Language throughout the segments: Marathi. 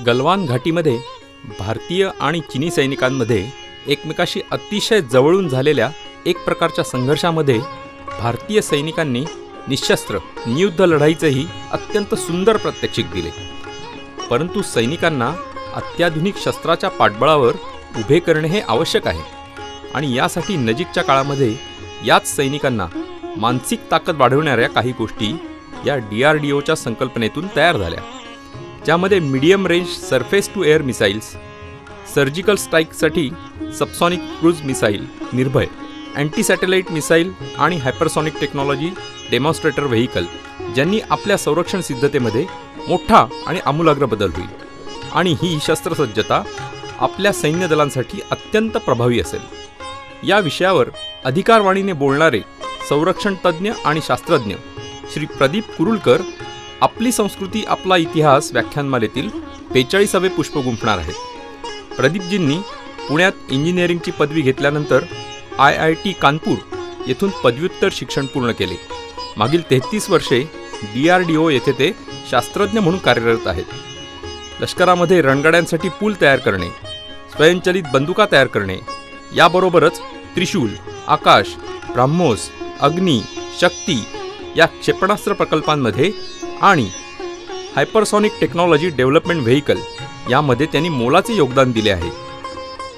गलवान घाटीमध्ये भारतीय आणि चीनी सैनिकांमध्ये एकमेकाशी अतिशय जवळून झालेल्या एक प्रकारच्या संघर्षामध्ये भारतीय सैनिकांनी निशस्त्र नियुद्ध लढाईचेही अत्यंत सुंदर प्रात्यक्षिक दिले. परंतु सैनिकांना अत्याधुनिक शस्त्राच्या पाठबळावर उभे करणे हे आवश्यक आहे आणि यासाठी नजीकच्या काळामध्ये याच सैनिकांना मानसिक ताकद वाढवणाऱ्या काही गोष्टी या DRDOच्या संकल्पनेतून तयार झाल्या, ज्यामध्ये medium range surface to air missiles, surgical स्ट्राईकसाठी subsonic cruise missile Nirbhay, anti satellite missile आणि हायपरसॉनिक टेक्नॉलॉजी डेमॉन्स्ट्रेटर व्हेइकल, ज्यांनी आपल्या संरक्षण सिद्धतेमध्ये मोठा आणि आमूलाग्र बदल होईल आणि ही शस्त्रसज्जता आपल्या सैन्य दलांसाठी अत्यंत प्रभावी असेल. या विषयावर अधिकारवाणीने बोलणारे संरक्षण तज्ज्ञ आणि शास्त्रज्ञ श्री प्रदीप कुरुलकर आपली संस्कृती आपला इतिहास व्याख्यानमालेतील 42वे पुष्प गुंफणार आहेत. प्रदीपजींनी पुण्यात इंजिनिअरिंगची पदवी घेतल्यानंतर IIT कानपूर येथून पदव्युत्तर शिक्षण पूर्ण केले. मागील 33 वर्षे DRDO येथे ते शास्त्रज्ञ म्हणून कार्यरत आहेत. लष्करामध्ये रणगाड्यांसाठी पूल तयार करणे, स्वयंचलित बंदुका तयार करणे, याबरोबरच त्रिशूल, आकाश, ब्राह्मोस, अग्नी, शक्ती या क्षेपणास्त्र प्रकल्पांमध्ये आणि हायपरसॉनिक टेक्नॉलॉजी डेव्हलपमेंट व्हेइकल यामध्ये त्यांनी मोलाचे योगदान दिले आहे.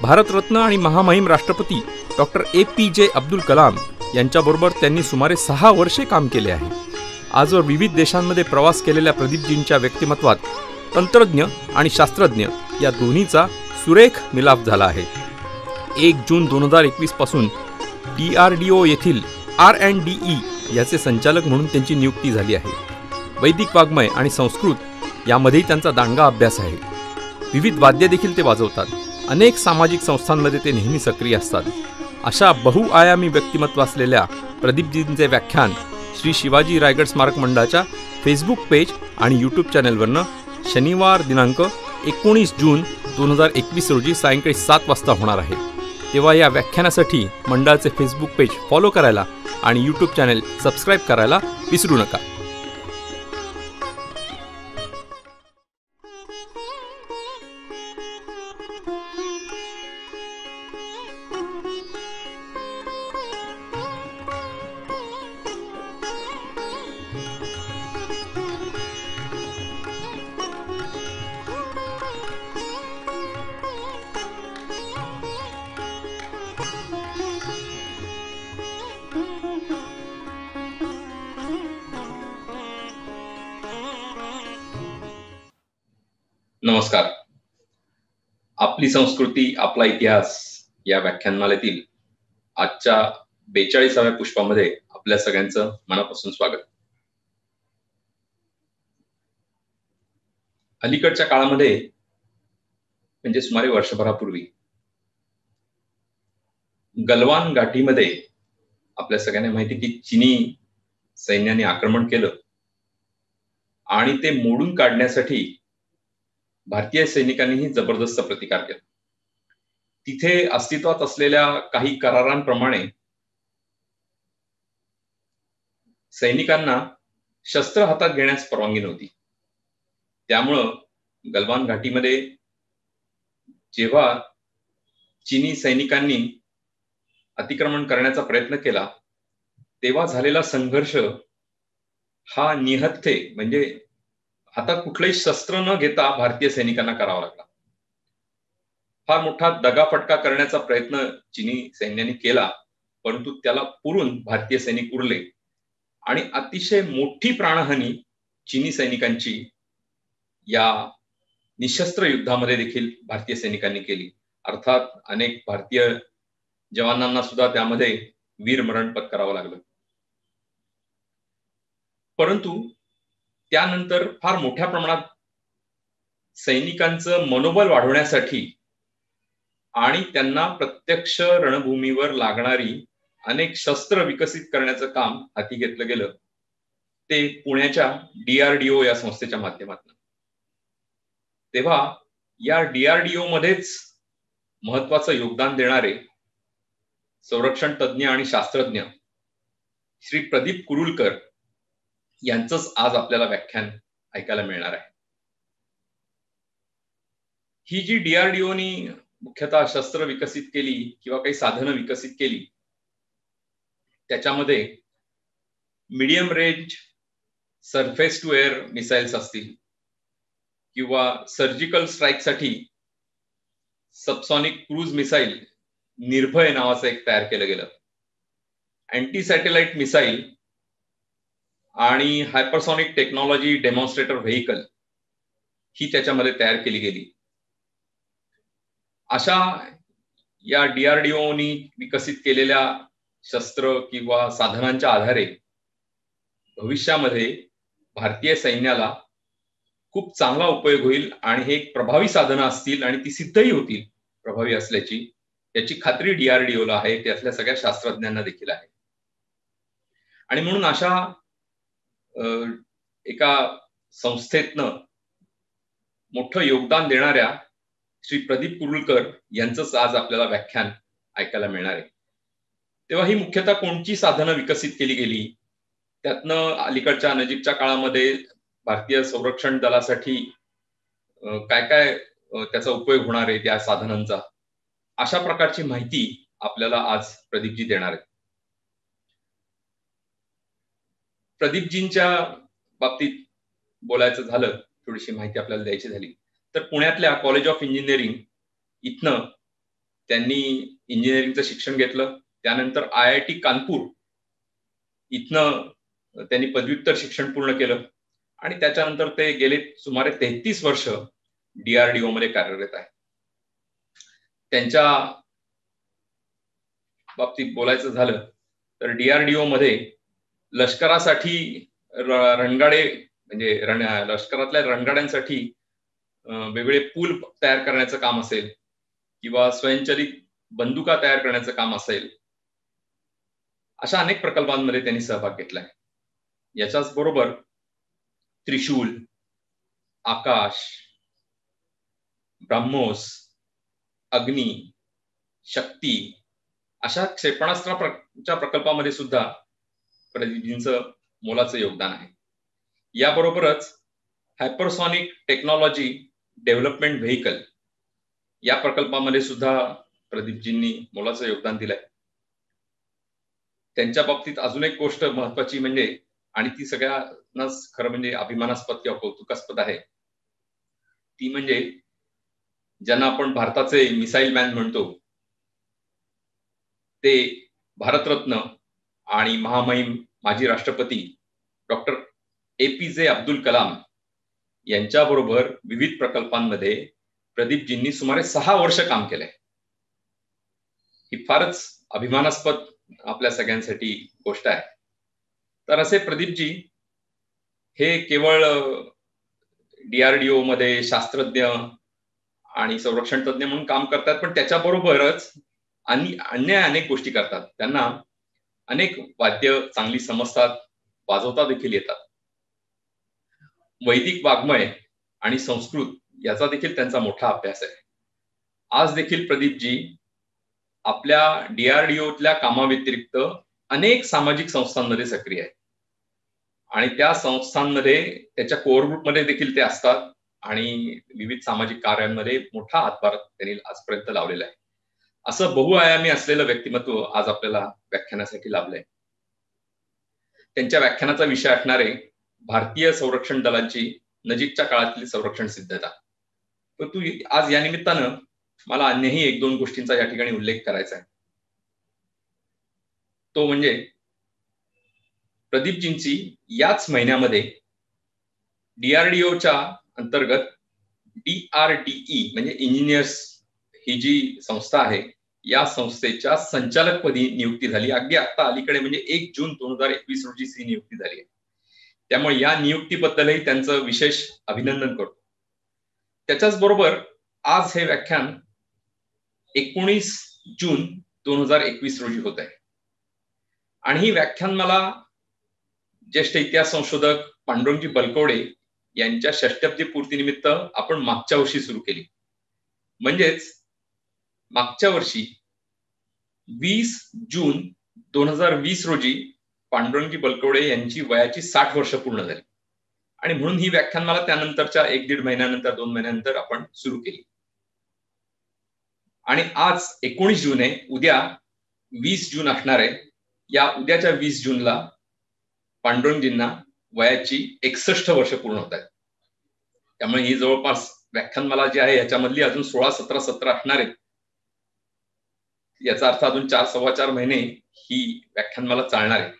भारतरत्न आणि महामहिम राष्ट्रपती डॉक्टर APJ अब्दुल कलाम यांच्याबरोबर त्यांनी सुमारे 6 वर्षे काम केले आहे. आजवर विविध देशांमध्ये प्रवास केलेल्या प्रदीपजींच्या व्यक्तिमत्वात तंत्रज्ञ आणि शास्त्रज्ञ या दोन्हीचा सुरेख मिलाफ झाला आहे. 1 जून 2021 पासून DRDO येथील R&DE याचे संचालक म्हणून त्यांची नियुक्ती झाली आहे. वैदिक वाङ्मय आणि संस्कृत यामध्येही त्यांचा दांडगा अभ्यास आहे. विविध वाद्य देखील ते वाजवतात. अनेक सामाजिक संस्थांमध्ये ते नेहमी सक्रिय असतात. अशा बहुआयामी व्यक्तिमत्व असलेल्या प्रदीपजींचे व्याख्यान श्री शिवाजी रायगड स्मारक मंडळाच्या फेसबुक पेज आणि यूट्यूब चॅनलवरनं शनिवार दिनांक 19 जून 2021 रोजी सायंकाळी 7 वाजता होणार आहे. तेव्हा या व्याख्यानासाठी मंडळाचे फेसबुक पेज फॉलो करायला आणि यूट्यूब चॅनल सबस्क्राईब करायला विसरू नका. नमस्कार. आपली संस्कृती आपला इतिहास या व्याख्यानमालेतील आजच्या 42व्या पुष्पामध्ये आपल्या सगळ्यांचं मनापासून स्वागत. अलीकडच्या काळामध्ये म्हणजे सुमारे वर्षभरापूर्वी गलवान घाटीमध्ये आपल्या सगळ्यांना माहिती की चीनी सैन्याने आक्रमण केलं आणि ते मोडून काढण्यासाठी भारतीय सैनिकांनीही जबरदस्त प्रतिकार केला. तिथे अस्तित्वात असलेल्या काही करारांप्रमाणे सैनिकांना शस्त्र हातात घेण्यास परवानगी नव्हती. त्यामुळं गलवान घाटीमध्ये जेव्हा चीनी सैनिकांनी अतिक्रमण करण्याचा प्रयत्न केला तेव्हा झालेला संघर्ष हा निहत्थे म्हणजे आता कुठलंही शस्त्र न घेता भारतीय सैनिकांना करावा लागला. फार मोठा दगाफटका करण्याचा प्रयत्न चीनी सैन्याने केला, परंतु त्याला पुरून भारतीय सैनिक उरले आणि अतिशय मोठी प्राणहानी चीनी सैनिकांची या निशस्त्र युद्धामध्ये देखील भारतीय सैनिकांनी केली. अर्थात अनेक भारतीय जवानांना सुद्धा त्यामध्ये वीरमरण पत्करावं लागलं. परंतु त्यानंतर फार मोठ्या प्रमाणात सैनिकांचं मनोबल वाढवण्यासाठी आणि त्यांना प्रत्यक्ष रणभूमीवर लागणारी अनेक शस्त्र विकसित करण्याचं काम हाती घेतलं गेलं, ते पुण्याच्या DRDO या संस्थेच्या माध्यमातून. तेव्हा या DRDO मध्येच महत्वाचं योगदान देणारे संरक्षण तज्ज्ञ आणि शास्त्रज्ञ श्री प्रदीप कुरुलकर यांचंच आज आपल्याला व्याख्यान ऐकायला मिळणार आहे. ही जी DRDOनी मुख्यतः शस्त्र विकसित केली किंवा काही साधनं विकसित केली, त्याच्यामध्ये medium range surface to air missiles असतील किंवा सर्जिकल स्ट्राईकसाठी सबसॉनिक क्रूज मिसाईल निर्भय नावाचं एक तयार केलं गेलं, अँटी सॅटेलाइट मिसाईल आणि हायपरसॉनिक टेक्नॉलॉजी डेमॉन्स्ट्रेटर व्हेइकल ही त्याच्यामध्ये तयार केली गेली. अशा या DRDOनी विकसित केलेल्या शस्त्र किंवा साधनांच्या आधारे भविष्यामध्ये भारतीय सैन्याला खूप चांगला उपयोग होईल आणि हे एक प्रभावी साधनं असतील आणि ती सिद्धही होतील प्रभावी असल्याची, याची खात्री DRDOला आहे, त्यातल्या सगळ्या शास्त्रज्ञांना देखील आहे. आणि म्हणून अशा एका संस्थेतनं मोठं योगदान देणाऱ्या श्री प्रदीप कुरुलकर यांचंच आज आपल्याला व्याख्यान ऐकायला मिळणार आहे. तेव्हा ही मुख्यतः कोणती साधनं विकसित केली गेली, त्यातनं अलीकडच्या नजीकच्या काळामध्ये भारतीय संरक्षण दलासाठी काय काय त्याचा उपयोग होणार आहे त्या साधनांचा, अशा प्रकारची माहिती आपल्याला आज प्रदीपजी देणार आहेत. प्रदीपजींच्या बाबतीत बोलायचं झालं, थोडीशी माहिती आपल्याला द्यायची झाली तर पुण्यातल्या कॉलेज ऑफ इंजिनिअरिंग इथनं त्यांनी इंजिनिअरिंगचं शिक्षण घेतलं. त्यानंतर IIT कानपूर इथनं त्यांनी पदव्युत्तर शिक्षण पूर्ण केलं आणि त्याच्यानंतर ते गेले सुमारे 33 वर्ष DRDO मध्ये कार्यरत आहे. त्यांच्या बाबतीत बोलायचं झालं तर DRDO मध्ये लष्करासाठी रणगाडे म्हणजे लष्करातल्या रणगाड्यांसाठी वेगवेगळे पूल तयार करण्याचं काम असेल किंवा स्वयंचलित बंदुका तयार करण्याचं काम असेल, अशा अनेक प्रकल्पांमध्ये त्यांनी सहभाग घेतलाय. याच्याच बरोबर त्रिशूल, आकाश, ब्रह्मोस, अग्नी, शक्ती अशा क्षेपणास्त्राच्या प्रकल्पामध्ये सुद्धा प्रदीपजींचं मोलाचं योगदान आहे. याबरोबरच हायपरसॉनिक टेक्नॉलॉजी डेव्हलपमेंट व्हेइकल या प्रकल्पामध्ये सुद्धा प्रदीपजींनी मोलाचं योगदान दिलंय. त्यांच्या बाबतीत अजून एक गोष्ट महत्वाची म्हणजे, आणि ती सगळ्यांनाच खरं म्हणजे अभिमानास्पद किंवा कौतुकास्पद आहे, ती म्हणजे ज्यांना आपण भारताचे मिसाईल मॅन म्हणतो, ते भारतरत्न आणि महामहिम माजी राष्ट्रपती डॉक्टर APJ अब्दुल कलाम यांच्याबरोबर विविध प्रकल्पांमध्ये प्रदीपजींनी सुमारे 6 वर्ष काम केलंय. ही फारच अभिमानास्पद आपल्या सगळ्यांसाठी गोष्ट आहे. तर असे प्रदीपजी हे केवळ DRDO मध्ये शास्त्रज्ञ आणि संरक्षण तज्ञ म्हणून काम करतात, पण त्याच्याबरोबरच अन्य अनेक गोष्टी करतात. त्यांना अनेक वाद्य चांगली समजतात, वाजवता देखील येतात. वैदिक वाङ्मय आणि संस्कृत याचा देखील त्यांचा मोठा अभ्यास आहे. आज देखील प्रदीपजी आपल्या DRDOतल्या कामाव्यतिरिक्त अनेक सामाजिक संस्थांमध्ये सक्रिय आहे आणि त्या संस्थांमध्ये त्याच्या कोअर ग्रुपमध्ये देखील ते असतात आणि विविध सामाजिक कार्यांमध्ये मोठा हातभार त्यांनी आजपर्यंत लावलेला आहे. असं बहुआयामी असलेलं व्यक्तिमत्व आज आपल्याला व्याख्यानासाठी लाभलंय. त्यांच्या व्याख्यानाचा विषय असणार आहे भारतीय संरक्षण दलाची नजीकच्या काळातील संरक्षण सिद्धता. परंतु आज या निमित्तानं मला अन्यही 1-2 गोष्टींचा या ठिकाणी उल्लेख करायचा आहे. तो म्हणजे प्रदीपजींची याच महिन्यामध्ये DRDOच्या अंतर्गत DRDE म्हणजे इंजिनियर्स ही जी संस्था आहे, या संस्थेच्या संचालकपदी नियुक्ती झाली. अगदी आता अलीकडे म्हणजे 1 जून 2021 रोजी ही नियुक्ती झाली आहे. त्यामुळे या नियुक्तीबद्दलही त्यांचं विशेष अभिनंदन करतो. त्याच्याच बरोबर आज हे व्याख्यान 19 जून 2021 रोजी होत आहे आणि ही व्याख्यान मला ज्येष्ठ इतिहास संशोधक पांडुरंगजी बलकवडे यांच्या षष्टब्दी पूर्तीनिमित्त आपण मागच्या वर्षी सुरू केली. म्हणजेच मागच्या वर्षी 20 जून 2020 रोजी पांडुरंगजी बलकवडे यांची वयाची 60 वर्ष पूर्ण झाली आणि म्हणून ही व्याख्यान मला त्यानंतरच्या 1-1.5 महिन्यानंतर 2 महिन्यानंतर आपण सुरू केली. आणि आज 19 जून आहे, उद्या 20 जून असणार आहे. या उद्याच्या 20 जूनला पांडुरंगजींना वयाची 61 वर्ष पूर्ण होत आहेत. त्यामुळे ही जवळपास व्याख्यानमाला जी आहे याच्यामधली अजून 16, 17, 17 असणार आहेत. याचा अर्थ अजून 4, 4.25 महिने ही व्याख्यानमाला चालणार आहे.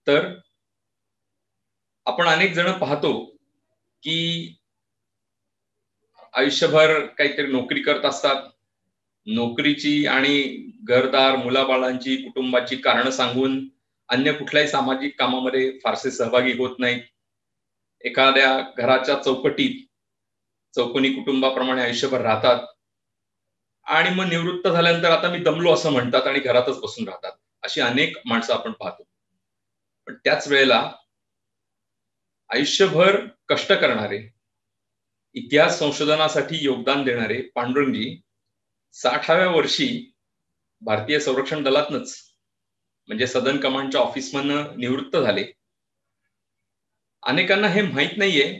तर आपण अनेक जण पाहतो की आयुष्यभर काहीतरी नोकरी करत असतात. नोकरीची आणि घरदार, मुलाबाळांची, कुटुंबाची कारणं सांगून अन्य कुठल्याही सामाजिक कामामध्ये फारसे सहभागी होत नाहीत. एखाद्या घराच्या चौकटीत चौकोनी कुटुंबाप्रमाणे आयुष्यभर राहतात आणि मग निवृत्त झाल्यानंतर आता मी दमलो असं म्हणतात आणि घरातच बसून राहतात. अशी अनेक माणसं आपण पाहतो. पण त्याच वेळेला आयुष्यभर कष्ट करणारे, इतिहास संशोधनासाठी योगदान देणारे पांडुरंगजी 60व्या वर्षी भारतीय संरक्षण दलातनच म्हणजे सदर्न कमांडच्या ऑफिसमधनं निवृत्त झाले. अनेकांना हे माहित नाहीये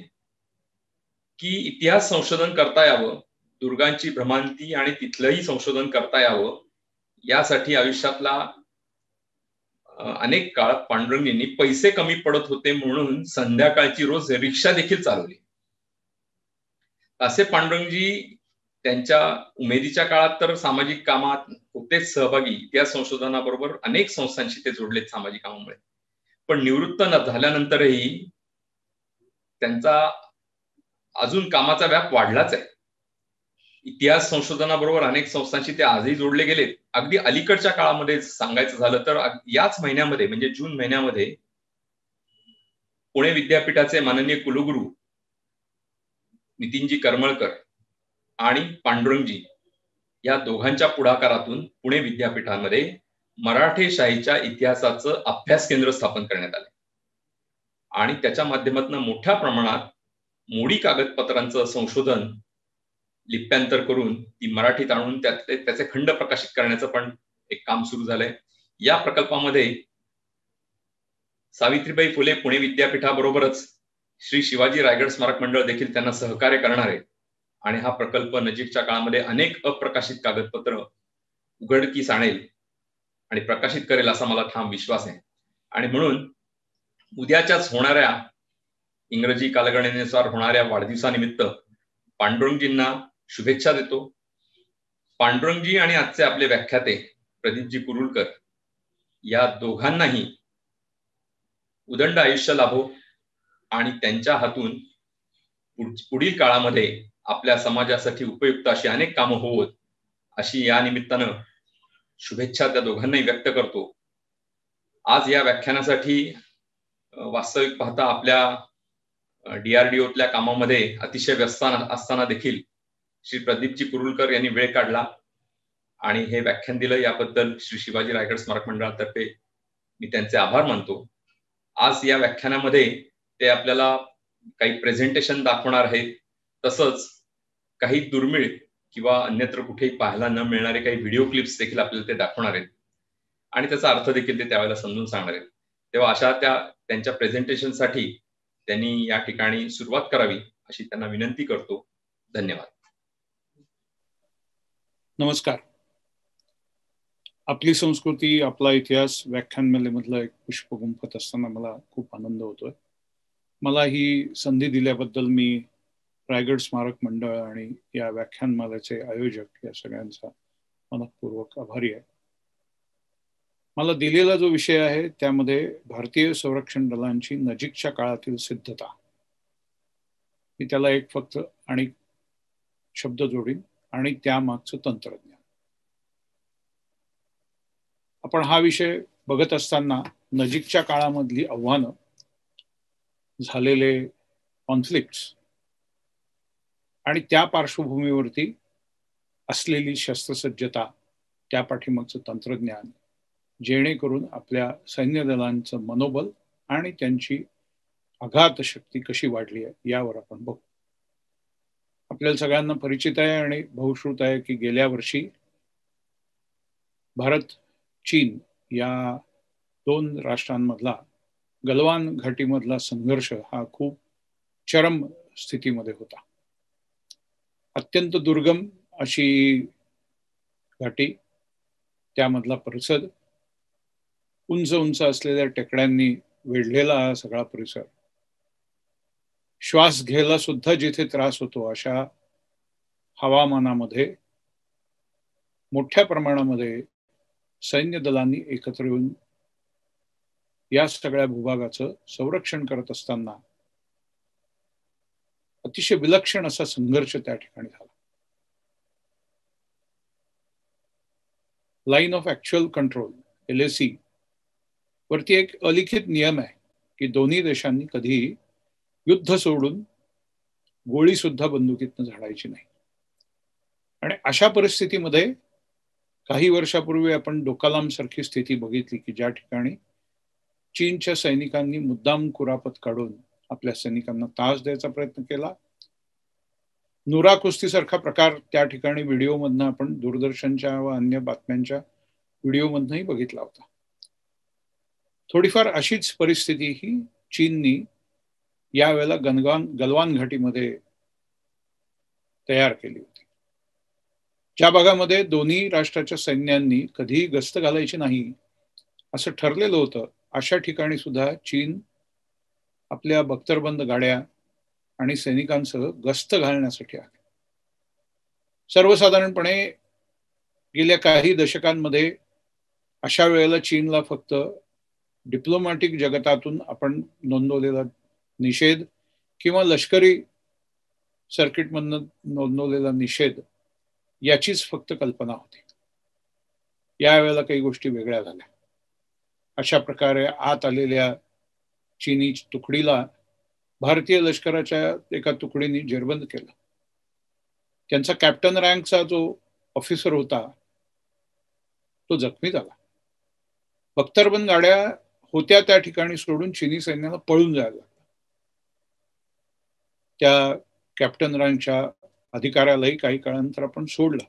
की इतिहास संशोधन करता यावं, दुर्गांची भ्रमंती आणि तिथलंही संशोधन करता यावं, यासाठी आयुष्यातला अनेक काळ पांडुरंगजींनी पैसे कमी पडत होते म्हणून संध्याकाळची रोज रिक्षा देखील चालवली. असे पांडुरंगजी त्यांच्या उमेदीच्या काळात तर सामाजिक कामात होतेच सहभागी. इतिहास संशोधनाबरोबर अनेक संस्थांशी ते जोडलेत सामाजिक कामामुळे. पण निवृत्त झाल्यानंतरही त्यांचा अजून कामाचा व्याप वाढलाच आहे. इतिहास संशोधनाबरोबर अनेक संस्थांशी ते आजही जोडले गेलेत. अगदी अलीकडच्या काळामध्ये सांगायचं झालं तर याच महिन्यामध्ये म्हणजे जून महिन्यामध्ये पुणे विद्यापीठाचे माननीय कुलगुरू नितीनजी करमळकर आणि पांडुरंगजी या दोघांच्या पुढाकारातून पुणे विद्यापीठामध्ये मराठेशाहीच्या इतिहासाचं अभ्यास केंद्र स्थापन करण्यात आले आणि त्याच्या माध्यमातून मोठ्या प्रमाणात मोडी कागदपत्रांचं संशोधन, लिप्यांतर करून ती मराठीत आणून त्याचे खंड प्रकाशित करण्याचं पण एक काम सुरू झालंय. या प्रकल्पामध्ये सावित्रीबाई फुले पुणे विद्यापीठाबरोबरच श्री शिवाजी रायगड स्मारक मंडळ देखील त्यांना सहकार्य करणार आहे आणि हा प्रकल्प नजीकच्या काळामध्ये अनेक अप्रकाशित कागदपत्र उघडकीस आणेल आणि प्रकाशित करेल असा मला ठाम विश्वास आहे. आणि म्हणून उद्याच्याच होणाऱ्या इंग्रजी कालगणनेनुसार होणाऱ्या वाढदिवसानिमित्त पांडुरंगजींना शुभेच्छा देतो. पांडुरंगजी आणि आजचे आपले व्याख्याते प्रदीपजी कुरुलकर या दोघांनाही उदंड आयुष्य लाभो आणि त्यांच्या हातून पुढील काळामध्ये आपल्या समाजासाठी उपयुक्त अशी अनेक कामं होत अशी या निमित्तानं शुभेच्छा त्या दोघांनाही व्यक्त करतो. आज या व्याख्यानासाठी वास्तविक पाहता आपल्या DRDOतल्या कामामध्ये अतिशय व्यस्त असताना देखील श्री प्रदीपजी कुरुलकर यांनी वेळ काढला आणि हे व्याख्यान दिलं. याबद्दल श्री शिवाजी रायगड स्मारक मंडळातर्फे मी त्यांचे आभार मानतो. आज या व्याख्यानामध्ये ते आपल्याला काही प्रेझेंटेशन दाखवणार आहेत, तसंच काही दुर्मिळ किंवा अन्यत्र कुठेही पाहायला न मिळणारे काही व्हिडिओ क्लिप्स देखील आपल्याला ते दाखवणार आहेत आणि त्याचा अर्थ देखील ते त्यावेळेला समजून सांगणार आहेत. तेव्हा अशा त्यांच्या प्रेझेंटेशनसाठी त्यांनी या ठिकाणी सुरुवात करावी अशी त्यांना विनंती करतो. धन्यवाद. नमस्कार. आपली संस्कृती, आपला इतिहास व्याख्यानमालेमधलं एक पुष्प गुंफत असताना मला खूप आनंद होतोय. मला ही संधी दिल्याबद्दल मी रायगड स्मारक मंडळ आणि या व्याख्यानमालेचे आयोजक या सगळ्यांचा मनपूर्वक आभारी आहे. मला दिलेला जो विषय आहे त्यामध्ये भारतीय संरक्षण दलांची नजीकच्या काळातील सिद्धता, मी त्याला एक फक्त आणि शब्द जोडीन आणि त्यामागचं तंत्रज्ञान. आपण हा विषय बघत असताना नजीकच्या काळामधली आव्हानं, झालेले कॉन्फ्लिक्ट्स आणि त्या पार्श्वभूमीवरती असलेली शस्त्रसज्जता, त्या पाठीमागचं तंत्रज्ञान, जेणेकरून आपल्या सैन्य दलांचं मनोबल आणि त्यांची आघात शक्ती कशी वाढली आहे यावर आपण बघू. आपल्याला सगळ्यांना परिचित आहे आणि बहुश्रुत आहे की गेल्या वर्षी भारत चीन या दोन राष्ट्रांमधला गलवान घाटीमधला संघर्ष हा खूप चरम स्थितीमध्ये होता. अत्यंत दुर्गम अशी घाटी, त्यामधला परिसर, उंच उंच असलेल्या टेकड्यांनी वेढलेला हा सगळा परिसर, श्वास घ्यायला सुद्धा जिथे त्रास होतो अशा हवामानामध्ये मोठ्या प्रमाणामध्ये सैन्य दलांनी एकत्र येऊन या सगळ्या भूभागाचं संरक्षण करत असताना अतिशय विलक्षण असा संघर्ष त्या ठिकाणी झाला. Line of actual control, LAC वरती एक अलिखित नियम आहे की दोन्ही देशांनी कधीही युद्ध सोडून गोळी सुद्धा बंदुकीतनं झाडायची नाही. आणि अशा परिस्थितीमध्ये काही वर्षापूर्वी आपण डोकालाम सारखी स्थिती बघितली की ज्या ठिकाणी चीनच्या सैनिकांनी मुद्दाम कुरापत काढून आपल्या सैनिकांना त्रास द्यायचा प्रयत्न केला. नुरा कुस्तीसारखा प्रकार त्या ठिकाणी व्हिडिओमधनं आपण दूरदर्शनच्या व अन्य बातम्यांच्या व्हिडिओमधनंही बघितला होता. थोडीफार अशीच परिस्थिती ही चीननी यावेळेला गलवान घाटीमध्ये तयार केली होती. ज्या भागामध्ये दोन्ही राष्ट्राच्या सैन्यांनी कधीही गस्त घालायची नाही असं ठरलेलं होतं, अशा ठिकाणी सुद्धा चीन आपल्या बख्तरबंद गाड्या आणि सैनिकांसह गस्त घालण्यासाठी आले. सर्वसाधारणपणे गेल्या काही दशकांमध्ये अशा वेळेला चीनला फक्त डिप्लोमॅटिक जगतातून आपण नोंदवलेला निषेध किंवा लष्करी सर्किटमधनं नोंदवलेला निषेध याचीच फक्त कल्पना होती. यावेळेला काही गोष्टी वेगळ्या झाल्या. अशा प्रकारे आत आलेल्या चीनी तुकडीला भारतीय लष्कराच्या एका तुकडीने जेरबंद केलं. त्यांचा कॅप्टन रँकचा जो ऑफिसर होता तो जखमी झाला. बख्तरबंद गाड्या होत्या त्या ठिकाणी सोडून चीनी सैन्याला पळून जायला लागलं. त्या कॅप्टन रँकच्या अधिकाऱ्यालाही काही काळानंतर आपण सोडलं.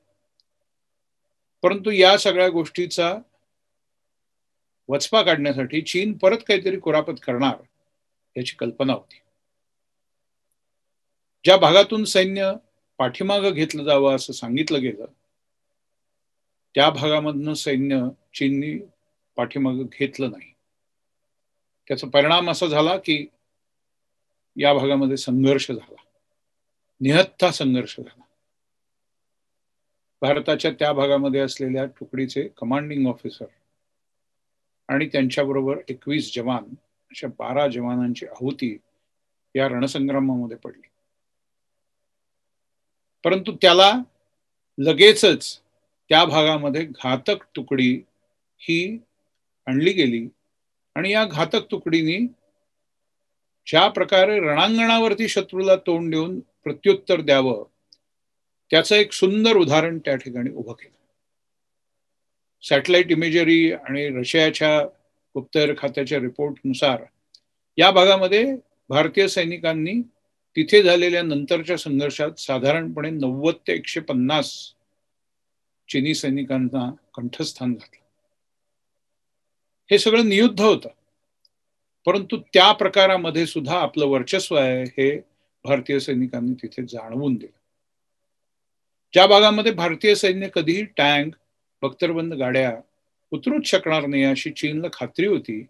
परंतु या सगळ्या गोष्टीचा वचपा काढण्यासाठी चीन परत काहीतरी कुरापत करणार याची कल्पना होती. ज्या भागातून सैन्य पाठीमागं घेतलं जावं असं सांगितलं गेलं त्या भागामधनं सैन्य चीननी पाठीमागं घेतलं नाही. त्याचा परिणाम असा झाला की या भागामध्ये संघर्ष झाला, निहत्था संघर्ष झाला. भारताच्या त्या भागामध्ये असलेल्या तुकडीचे कमांडिंग ऑफिसर आणि त्यांच्याबरोबर 21 जवान अशा 12 जवानांची आहुती या रणसंग्रामामध्ये पडली. परंतु त्याला लगेचच त्या भागामध्ये घातक तुकडी ही आणली गेली आणि या घातक तुकडीने ज्या प्रकारे रणांगणावरती शत्रूला तोंड देऊन प्रत्युत्तर द्यावं त्याचं एक सुंदर उदाहरण त्या ठिकाणी उभं केलं. सॅटेलाइट इमेजरी आणि रशियाच्या गुप्तहेर खात्याच्या रिपोर्टनुसार या भागामध्ये भारतीय सैनिकांनी तिथे झालेल्या नंतरच्या संघर्षात साधारणपणे 90 ते 150 चीनी सैनिकांना कंठस्थान घातलं. हे सगळं नियुद्ध होतं, परंतु त्या प्रकारामध्ये सुद्धा आपलं वर्चस्व आहे हे भारतीय सैनिकांनी तिथे जाणवून दिलं. ज्या भागामध्ये भारतीय सैन्य कधीही टँक, बख्तरबंद गाड्या उतरूच शकणार नाही अशी चीनला खात्री होती,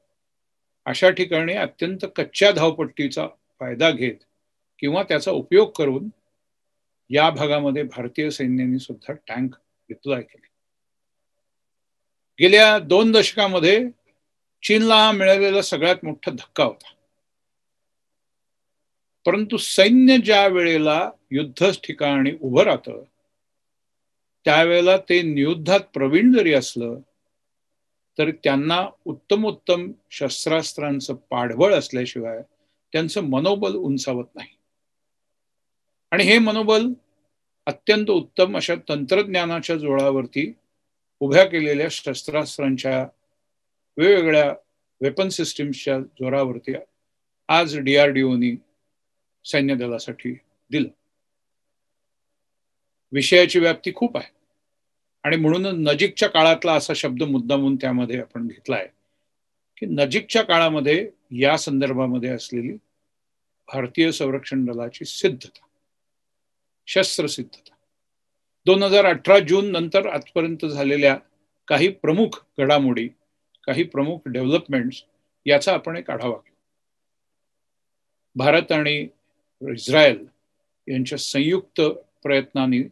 अशा ठिकाणी अत्यंत कच्च्या धावपट्टीचा फायदा घेत किंवा त्याचा उपयोग करून या भागामध्ये भारतीय सैन्याने सुद्धा टँक डिप्लॉय केले. गेल्या 2 दशकामध्ये चीनला मिळालेला सगळ्यात मोठा धक्का होता. परंतु सैन्य ज्या वेळेला युद्ध ठिकाणी उभं राहतं त्यावेळेला ते नियुद्धात प्रवीण जरी असलं तरी त्यांना उत्तमोत्तम शस्त्रास्त्रांचं पाठबळ असल्याशिवाय त्यांचं मनोबल उंचावत नाही. आणि हे मनोबल अत्यंत उत्तम अशा तंत्रज्ञानाच्या जोरावरती उभ्या केलेल्या शस्त्रास्त्रांच्या वेगवेगळ्या वेपन सिस्टीम्सच्या जोरावरती आज DRDOनी सैन्य दलासाठी दिलं. विषयाची व्याप्ती खूप आहे आणि म्हणून नजीकच्या काळातला असा शब्द मुद्दामून त्यामध्ये आपण घेतलाय की नजीकच्या काळामध्ये या संदर्भामध्ये असलेली भारतीय संरक्षण दलाची सिद्धता, शस्त्रसिद्धता 2018 जून नंतर आजपर्यंत झालेल्या काही प्रमुख घडामोडी, काही प्रमुख डेव्हलपमेंट्स याचा आपण एक आढावा घेऊ. भारत आणि इस्रायल यांच्या संयुक्त प्रयत्नांनी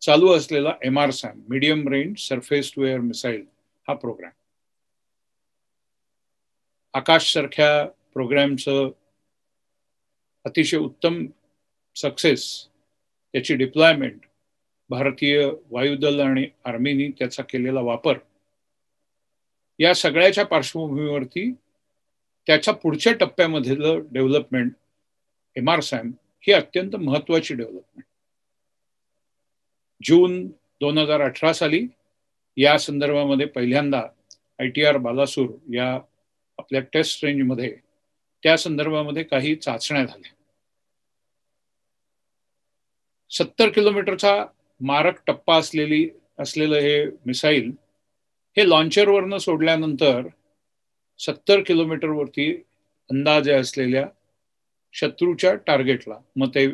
चालू असलेला MRSAM, medium range surface to air missile, हा प्रोग्राम आकाश सारख्या प्रोग्रामचं अतिशय उत्तम सक्सेस, त्याची डिप्लॉयमेंट, भारतीय वायुदल आणि आर्मीनी त्याचा केलेला वापर, या सगळ्याच्या पार्श्वभूमीवरती त्याच्या पुढच्या टप्प्यामधलं डेव्हलपमेंट MRSAM ही अत्यंत महत्वाची डेव्हलपमेंट. जून 2018 साली या संदर्भामध्ये पहिल्यांदा ITR बालासूर या आपल्या टेस्ट रेंजमध्ये त्या संदर्भामध्ये काही चाचण्या झाल्या. 70 किलोमीटरचा मारक टप्पा असलेलं हे मिसाईल हे लॉन्चरवरनं सोडल्यानंतर 70 किलोमीटरवरती अंदाजे असलेल्या शत्रूच्या टार्गेटला, मग ते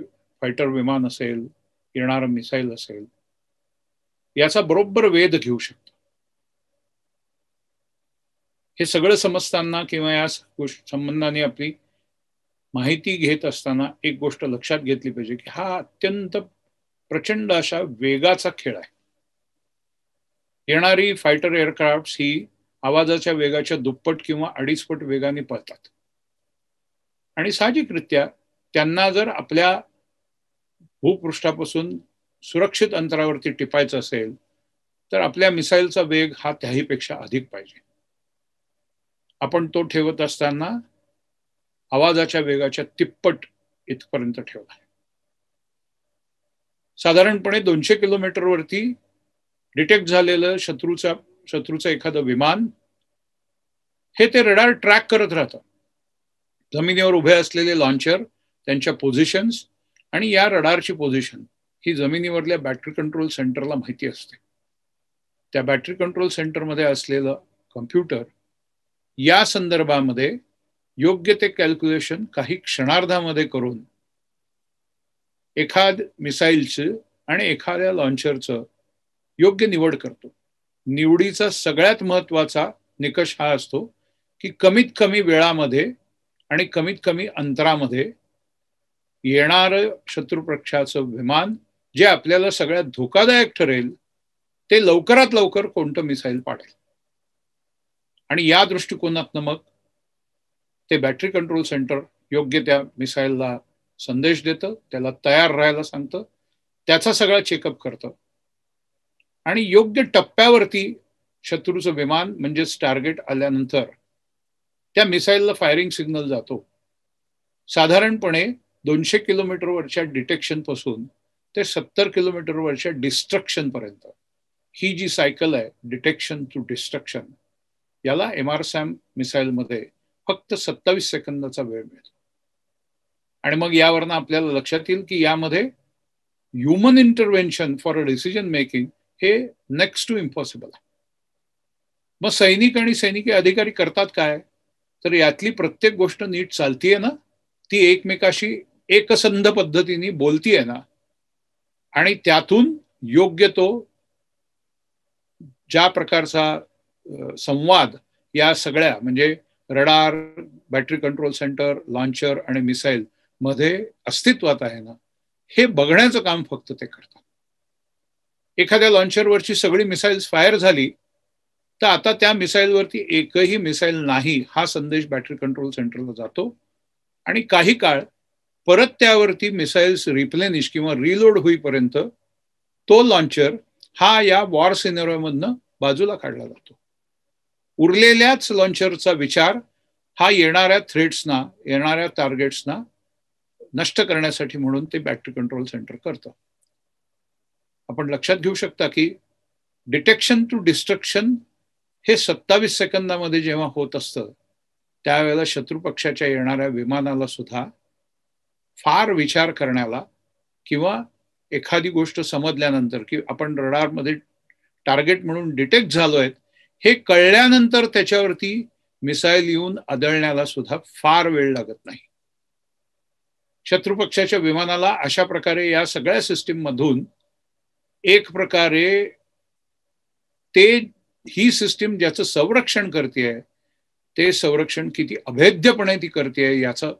फायटर विमान असेल, येणारं मिसाईल असेल, याचा बरोबर वेध घेऊ शकतो. हे सगळं समजताना किंवा या संबंधाने आपली माहिती घेत असताना एक गोष्ट लक्षात घेतली पाहिजे की हा अत्यंत प्रचंड अशा वेगाचा खेळ आहे. येणारी फायटर एअरक्राफ्ट ही आवाजाच्या वेगाच्या दुप्पट किंवा 2.5 पट वेगाने पळतात आणि साहजिकरित्या त्यांना जर आपल्या भूपृष्ठापासून सुरक्षित अंतरावरती टिपायचं असेल तर आपल्या मिसाईलचा वेग हा त्याहीपेक्षा अधिक पाहिजे. आपण तो ठेवत असताना आवाजाच्या वेगाच्या तिप्पट इथपर्यंत ठेवला. साधारणपणे 200 किलोमीटरवरती डिटेक्ट झालेलं शत्रूचं एखादं विमान हे ते रडार ट्रॅक करत राहतं. जमिनीवर उभे असलेले लॉन्चर, त्यांच्या पोझिशन्स आणि या रडारची पोझिशन ही जमिनीवरल्या बॅटरी कंट्रोल सेंटरला माहिती असते. त्या बॅटरी कंट्रोल सेंटरमध्ये असलेलं कम्प्युटर या संदर्भामध्ये योग्य ते कॅल्क्युलेशन काही क्षणार्धामध्ये करून एखाद मिसाईलचं आणि एखाद्या लॉन्चरचं योग्य निवड करतो. निवडीचा सगळ्यात महत्वाचा निकष हा असतो की कमीत कमी वेळामध्ये आणि कमीत कमी अंतरामध्ये येणारं शत्रुपक्षाचं विमान जे आपल्याला सगळ्यात धोकादायक ठरेल ते लवकरात लवकर कोणतं मिसाईल पाडेल. आणि या दृष्टिकोनातनं मग ते बॅटरी कंट्रोल सेंटर योग्य त्या मिसाईलला संदेश देतं, त्याला तयार राहायला सांगतं, त्याचा सगळा चेकअप करतं आणि योग्य टप्प्यावरती शत्रूचं विमान म्हणजेच टार्गेट आल्यानंतर त्या मिसाईलला फायरिंग सिग्नल जातो. साधारणपणे 200 किलोमीटरवरच्या डिटेक्शन पासून ते 70 किलोमीटरवरच्या डिस्ट्रक्शन पर्यंत ही जी सायकल आहे, डिटेक्शन टू डिस्ट्रक्शन, याला MRSAM मिसाईलमध्ये फक्त 27 सेकंदाचा वेळ मिळतो. आणि मग यावरनं आपल्याला लक्षात येईल की यामध्ये human intervention for a decision making हे नेक्स्ट टू इम्पॉसिबल आहे. मग सैनिक आणि सैनिकी अधिकारी करतात काय, तर यातली प्रत्येक गोष्ट नीट चालतीये ना, ती एकमेकाशी एकसंध पद्धतीने बोलतीये ना, आणि त्यातून योग्य तो ज्या प्रकारचा संवाद या सगळ्या म्हणजे radar, battery control centre, launcher आणि मिसाईल मध्ये अस्तित्वात आहे ना, हे बघण्याचं काम फक्त ते करतात. एखाद्या लॉन्चरवरची सगळी मिसाईल्स फायर झाली तर आता त्या मिसाईलवरती एकही मिसाईल नाही हा संदेश बॅटरी कंट्रोल सेंटरला जातो आणि काही काळ परत त्यावरती मिसाईल्स रिप्लेनिश किंवा रिलोड होईपर्यंत तो लॉन्चर हा या वॉर सिनेरिओमधनं बाजूला काढला जातो. उरलेल्याच लॉन्चरचा विचार हा येणाऱ्या थ्रेट्सना, येणाऱ्या टार्गेट्सना नष्ट करण्यासाठी म्हणून ते बॅटरी कंट्रोल सेंटर करतं. आपण लक्षात घेऊ शकता की डिटेक्शन टू डिस्ट्रक्शन हे 27 सेकंदामध्ये जेव्हा होत असतं त्यावेळेला शत्रुपक्षाच्या येणाऱ्या विमानाला सुद्धा फार विचार करण्याला किंवा एखादी गोष्ट समजल्यानंतर की आपण रडारमध्ये टार्गेट म्हणून डिटेक्ट झालोय हे कळल्यानंतर त्याच्यावरती मिसाईल येऊन आदळण्याला सुद्धा फार वेळ लागत नाही. शत्रुपक्षाच्या विमानाला अशा प्रकारे या सगळ्या सिस्टीम मधून एक प्रकारे ही सिस्टीम ज्याचं संरक्षण करते ते संरक्षण किती अभेद्यपणे ती करते याचं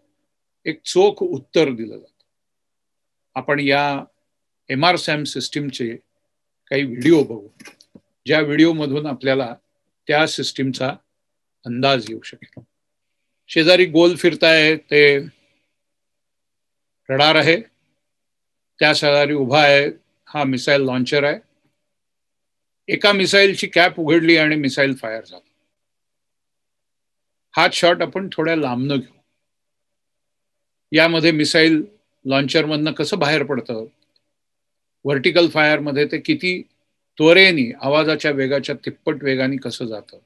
एक चोख उत्तर दिलं जातं. आपण या MRSAM सिस्टीमचे काही व्हिडिओ बघू, ज्या व्हिडिओमधून आपल्याला त्या सिस्टीमचा अंदाज येऊ शकेल. शेजारी गोल फिरताय ते रडार आहे, त्या शेजारी उभा आहे हा मिसाईल लॉन्चर आहे. एका मिसाईलची कॅप उघडली आणि मिसाईल फायर झाला. हा शॉट आपण थोड्या लांबनं घेऊ. यामध्ये मिसाईल लॉन्चर मधनं कसं बाहेर पडतं, व्हर्टिकल फायर मध्ये ते किती त्वरेने आवाजाच्या वेगाच्या तिप्पट वेगाने कसं जातं.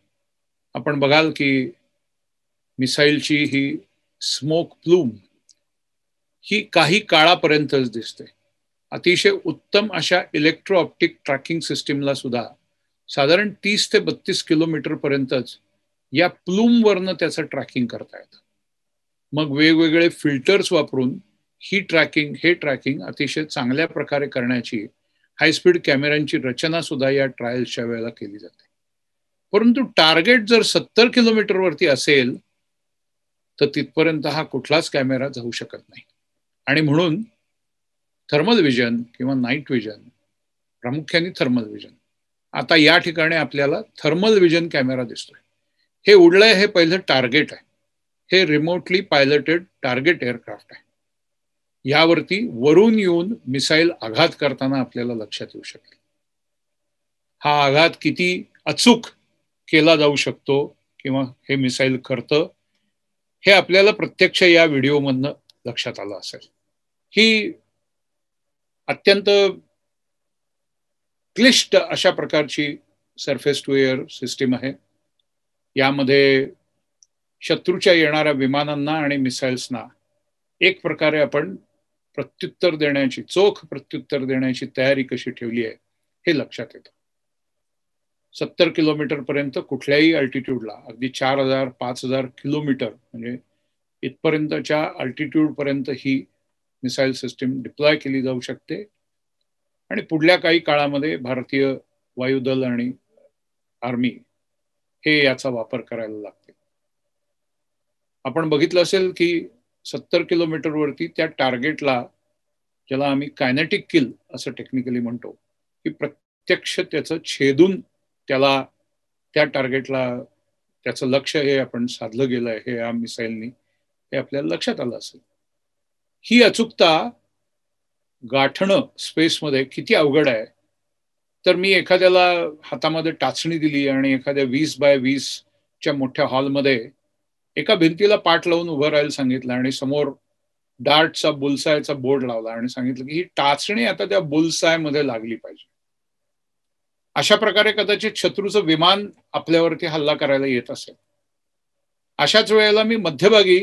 आपण बघाल की मिसाईलची ही स्मोक प्लूम ही काही काळापर्यंतच दिसते. अतिशय उत्तम अशा इलेक्ट्रो ऑप्टिक ट्रॅकिंग सिस्टीमला सुद्धा साधारण 30 ते 32 किलोमीटर पर्यंतच या प्लूम वरनं त्याचं ट्रॅकिंग करता येतं. मग वेगवेगळे फिल्टर्स वापरून हे ट्रॅकिंग अतिशय चांगल्या प्रकारे करण्याची हायस्पीड कॅमेऱ्यांची रचना सुद्धा या ट्रायल्सच्या वेळेला केली जाते. परंतु टार्गेट जर 70 किलोमीटर वरती असेल तर तिथपर्यंत हा कुठलाच कॅमेरा जाऊ शकत नाही. आणि म्हणून थर्मल विजन किंवा नाईट विजन, प्रामुख्याने थर्मल विजन, आता या ठिकाणी आपल्याला थर्मल विजन कॅमेरा दिसतोय. हे उडलंय हे पहिलं टार्गेट आहे. हे रिमोटली पायलटेड टार्गेट एअरक्राफ्ट आहे. यावरती वरून येऊन मिसाईल आघात करताना आपल्याला लक्षात येऊ शकेल. हा आघात किती अचूक केला जाऊ शकतो किंवा हे मिसाईल करतं हे आपल्याला प्रत्यक्ष या व्हिडिओमधनं लक्षात आलं असेल. ही अत्यंत क्लिष्ट अशा प्रकारची सरफेस टू एअर सिस्टीम आहे. यामध्ये शत्रूच्या येणाऱ्या विमानांना आणि मिसाईल्सना एक प्रकारे आपण चोख प्रत्युत्तर देण्याची तयारी कशी ठेवली आहे हे लक्षात येतं. 70 किलोमीटर पर्यंत कुठल्याही अल्टिट्यूडला, अगदी 4000 5000 किलोमीटर म्हणजे इथपर्यंतच्या अल्टिट्यूड पर्यंत ही मिसाईल सिस्टीम डिप्लॉय केली जाऊ शकते. आणि पुढल्या काही काळामध्ये भारतीय वायुदल आणि आर्मी हे याचा वापर करायला लागते. आपण बघितलं असेल की 70 किलोमीटर वरती त्या टार्गेटला, ज्याला आम्ही कायनेटिक किल असं टेक्निकली म्हणतो, की प्रत्यक्ष त्याचं छेदून त्याला त्या टार्गेटला त्याचं लक्ष हे आपण साधलं गेलं आहे हे या मिसाईलनी, हे आपल्याला लक्षात आलं असेल. ही अचूकता गाठणं स्पेसमध्ये किती अवघड आहे. तर मी एखाद्याला हातामध्ये टाचणी दिली आणि एखाद्या 20x20च्या मोठ्या हॉलमध्ये एका भिंतीला पाठ लावून उभं राहायला सांगितलं आणि समोर डार्टचा बुलसायचा बोर्ड लावला आणि सांगितलं की ही टाचणी आता त्या बुलसाय मध्ये लागली पाहिजे. अशा प्रकारे कदाचित शत्रूचं विमान आपल्यावरती हल्ला करायला येत असेल. अशाच वेळेला मी मध्यभागी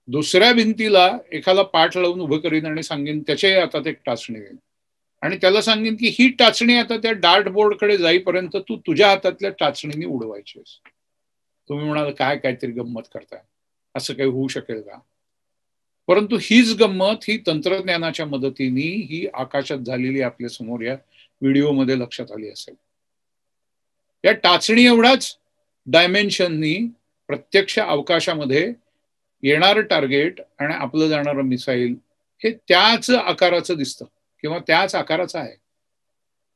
दुसऱ्या भिंतीला एखादा पाठ लावून उभं करीन आणि सांगेन त्याचे आता एक टाचणी देईन आणि त्याला सांगेन की ही टाचणी आता त्या डार्ट बोर्डकडे जाईपर्यंत तू तुझ्या हातातल्या टाचणीने उडवायची. तुम्ही म्हणाल काहीतरी गंमत करताय, असं काही होऊ शकेल का? परंतु हीच गंमत ही तंत्रज्ञानाच्या मदतीने ही आकाशात झालेली आपल्या समोर या व्हिडिओमध्ये लक्षात आली असेल. या टाचणी एवढाच डायमेन्शननी प्रत्यक्ष अवकाशामध्ये येणारं टार्गेट आणि आपलं जाणारं मिसाईल हे त्याच आकाराचं दिसतं किंवा त्याच आकाराचं आहे.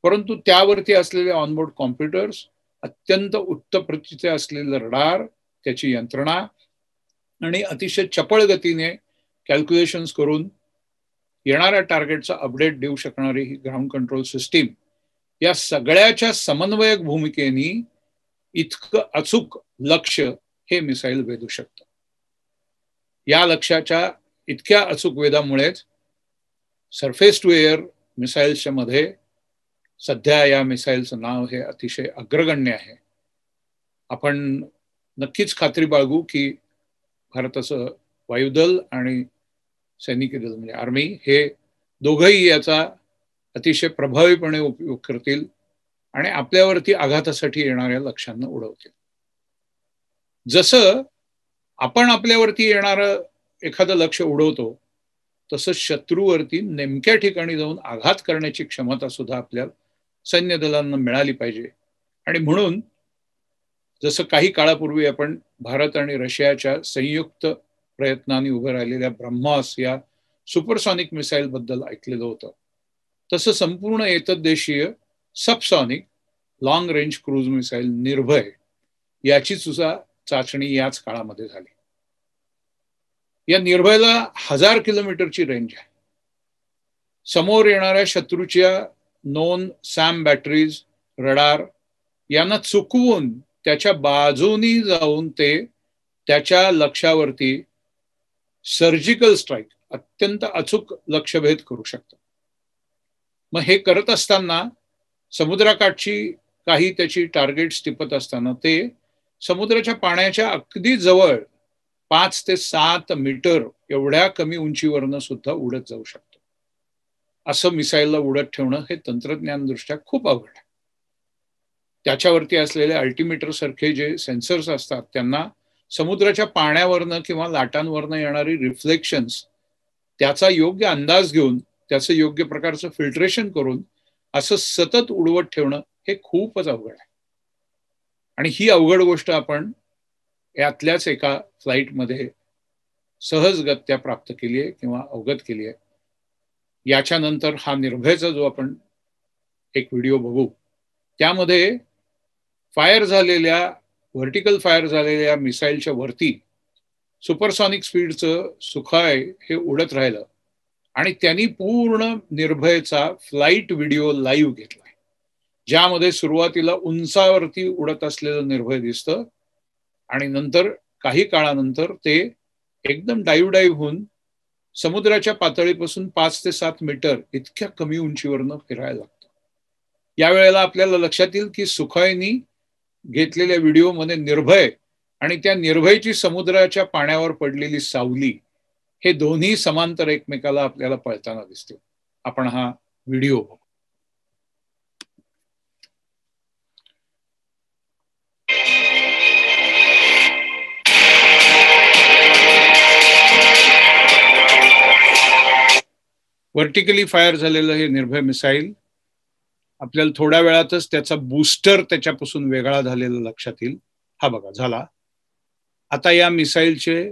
परंतु त्यावरती असलेले ऑनबोर्ड कॉम्प्युटर्स, अत्यंत उच्च प्रतीचे असलेलं रडार, त्याची यंत्रणा आणि अतिशय चपळ गतीने कॅल्क्युलेशन्स करून येणाऱ्या टार्गेटचा अपडेट देऊ शकणारी ही ग्राउंड कंट्रोल सिस्टीम, या सगळ्याच्या समन्वयक भूमिकेने इतकं अचूक लक्ष हे मिसाईल वेधू शकतं. या लक्ष्याच्या इतक्या अचूक वेधामुळेच सरफेस टू एअर मिसाईल्सच्या मध्ये सध्या या मिसाईलचं नाव हे अतिशय अग्रगण्य आहे. आपण नक्कीच खात्री बाळगू की भारताचं वायुदल आणि सैनिकी दल म्हणजे आर्मी हे दोघंही याचा अतिशय प्रभावीपणे उपयोग करतील आणि आपल्यावरती आघातासाठी येणाऱ्या लक्ष्यांना उडवतील. जसं आपण आपल्यावरती येणारं एखादं लक्ष उडवतो तसं शत्रूवरती नेमक्या ठिकाणी जाऊन आघात करण्याची क्षमता सुद्धा आपल्याला सैन्य दलांना मिळाली पाहिजे. आणि म्हणून जसं काही काळापूर्वी आपण भारत आणि रशियाच्या संयुक्त प्रयत्नांनी उभं राहिलेल्या ब्रह्मॉस या सुपरसॉनिक मिसाईल बद्दल ऐकलेलं होतं, तसं संपूर्ण एतद्देशीय subsonic long range cruise missile निर्भय याची सुद्धा चाचणी याच काळामध्ये झाली. या निर्भयला 1000 किलोमीटरची रेंज आहे. समोर येणाऱ्या शत्रूच्या नोन सॅम बॅटरीज, रडार यांना चुकवून त्याच्या बाजूनी जाऊन ते त्याच्या लक्ष्यावरती सर्जिकल स्ट्राईक, अत्यंत अचूक लक्ष्यभेद करू शकतं. मग हे करत असताना समुद्राकाठची काही त्याची टार्गेट्स टिपत असताना ते समुद्राच्या पाण्याच्या अगदी जवळ 5 ते 7 मीटर एवढ्या कमी उंचीवरनं सुद्धा उडत जाऊ शकतो. असं मिसाईलला उडत ठेवणं हे तंत्रज्ञानदृष्ट्या खूप अवघड आहे. त्याच्यावरती असलेले अल्टिमीटर सारखे जे सेन्सर्स असतात त्यांना समुद्राच्या पाण्यावरनं किंवा लाटांवरनं येणारी रिफ्लेक्शन्स त्याचा योग्य अंदाज घेऊन त्याचं योग्य प्रकारचं फिल्ट्रेशन करून असं सतत उडवत ठेवणं हे खूपच अवघड आहे. आणि ही अवघड गोष्ट आपण यातल्याच एका फ्लाईटमध्ये सहजगत्या प्राप्त केली आहे किंवा अवगत केली आहे. याच्यानंतर हा निर्भयचा जो आपण एक व्हिडिओ बघू, त्यामध्ये व्हर्टिकल फायर झालेल्या मिसाईलच्या वरती सुपरसॉनिक स्पीडचं सुखाय हे उडत राहिलं आणि त्यांनी पूर्ण निर्भयचा फ्लाईट व्हिडिओ लाईव्ह घेतला, ज्यामध्ये सुरुवातीला उंचावरती उडत असलेलं निर्भय दिसतं आणि नंतर काही काळानंतर ते एकदम डाईव्ह होऊन समुद्राच्या पातळीपासून 5 ते 7 मीटर इतक्या कमी उंचीवरनं फिरायला लागतं. यावेळेला आपल्याला लक्षात येईल की सुखायनी घेतलेल्या व्हिडिओमध्ये निर्भय आणि त्या निर्भयची समुद्राच्या पाण्यावर पडलेली सावली हे दोन्ही समांतर एकमेकाला आपल्याला पळताना दिसते. आपण हा व्हिडिओ बघू. व्हर्टिकली फायर झालेलं हे निर्भय मिसाईल आपल्याला थोड्या वेळातच त्याचा बूस्टर त्याच्यापासून वेगळा झालेला लक्षात येईल. हा बघा झाला. आता या मिसाईलचे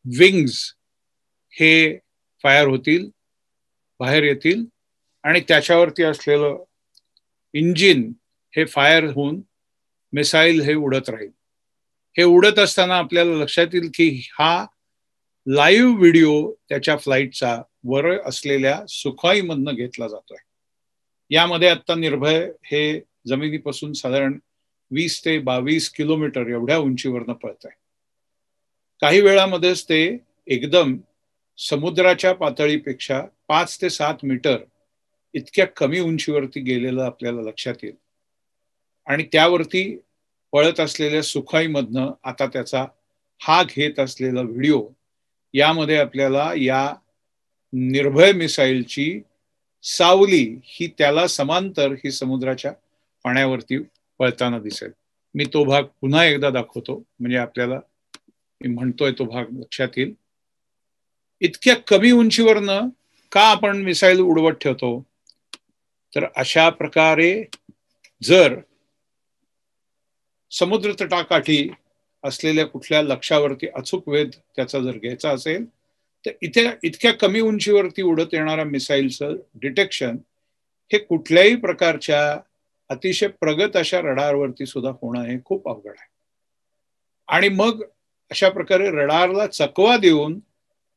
विंग्स हे फायर होतील, बाहेर येतील आणि त्याच्यावरती असलेलं इंजिन हे फायर होऊन मिसाईल हे उडत राहील. हे उडत असताना आपल्याला लक्षात येईल की हा लाईव्ह व्हिडिओ त्याच्या फ्लाईटचा वर असलेल्या सुखाईमधनं घेतला जातोय. यामध्ये आता निर्भय हे जमिनीपासून साधारण 20 ते 22 किलोमीटर एवढ्या उंचीवरनं पळत आहे. काही वेळामध्येच ते एकदम समुद्राच्या पातळीपेक्षा 5 ते 7 मीटर इतक्या कमी उंचीवरती गेलेलं आपल्याला लक्षात येईल आणि त्यावरती पळत असलेल्या सुखाईमधनं आता त्याचा हा घेत असलेला व्हिडिओ, यामध्ये आपल्याला या निर्भय मिसाईलची सावली ही त्याला समांतर ही समुद्राच्या पाण्यावरती पळताना दिसेल. मी तो भाग पुन्हा एकदा दाखवतो म्हणजे आपल्याला मी म्हणतोय तो भाग लक्षात येईल. इतक्या कमी उंचीवरनं का आपण मिसाईल उडवत ठेवतो, तर अशा प्रकारे जर समुद्र तटाकाठी असलेल्या कुठल्या लक्ष्यावरती अचूक वेध त्याचा जर घ्यायचा असेल तर इतक्या कमी उंचीवरती उडत येणाऱ्या मिसाईलचं डिटेक्शन हे कुठल्याही प्रकारच्या अतिशय प्रगत अशा रडारवरती सुद्धा होणं हे खूप अवघड आहे. आणि मग अशा प्रकारे रडारला चकवा देऊन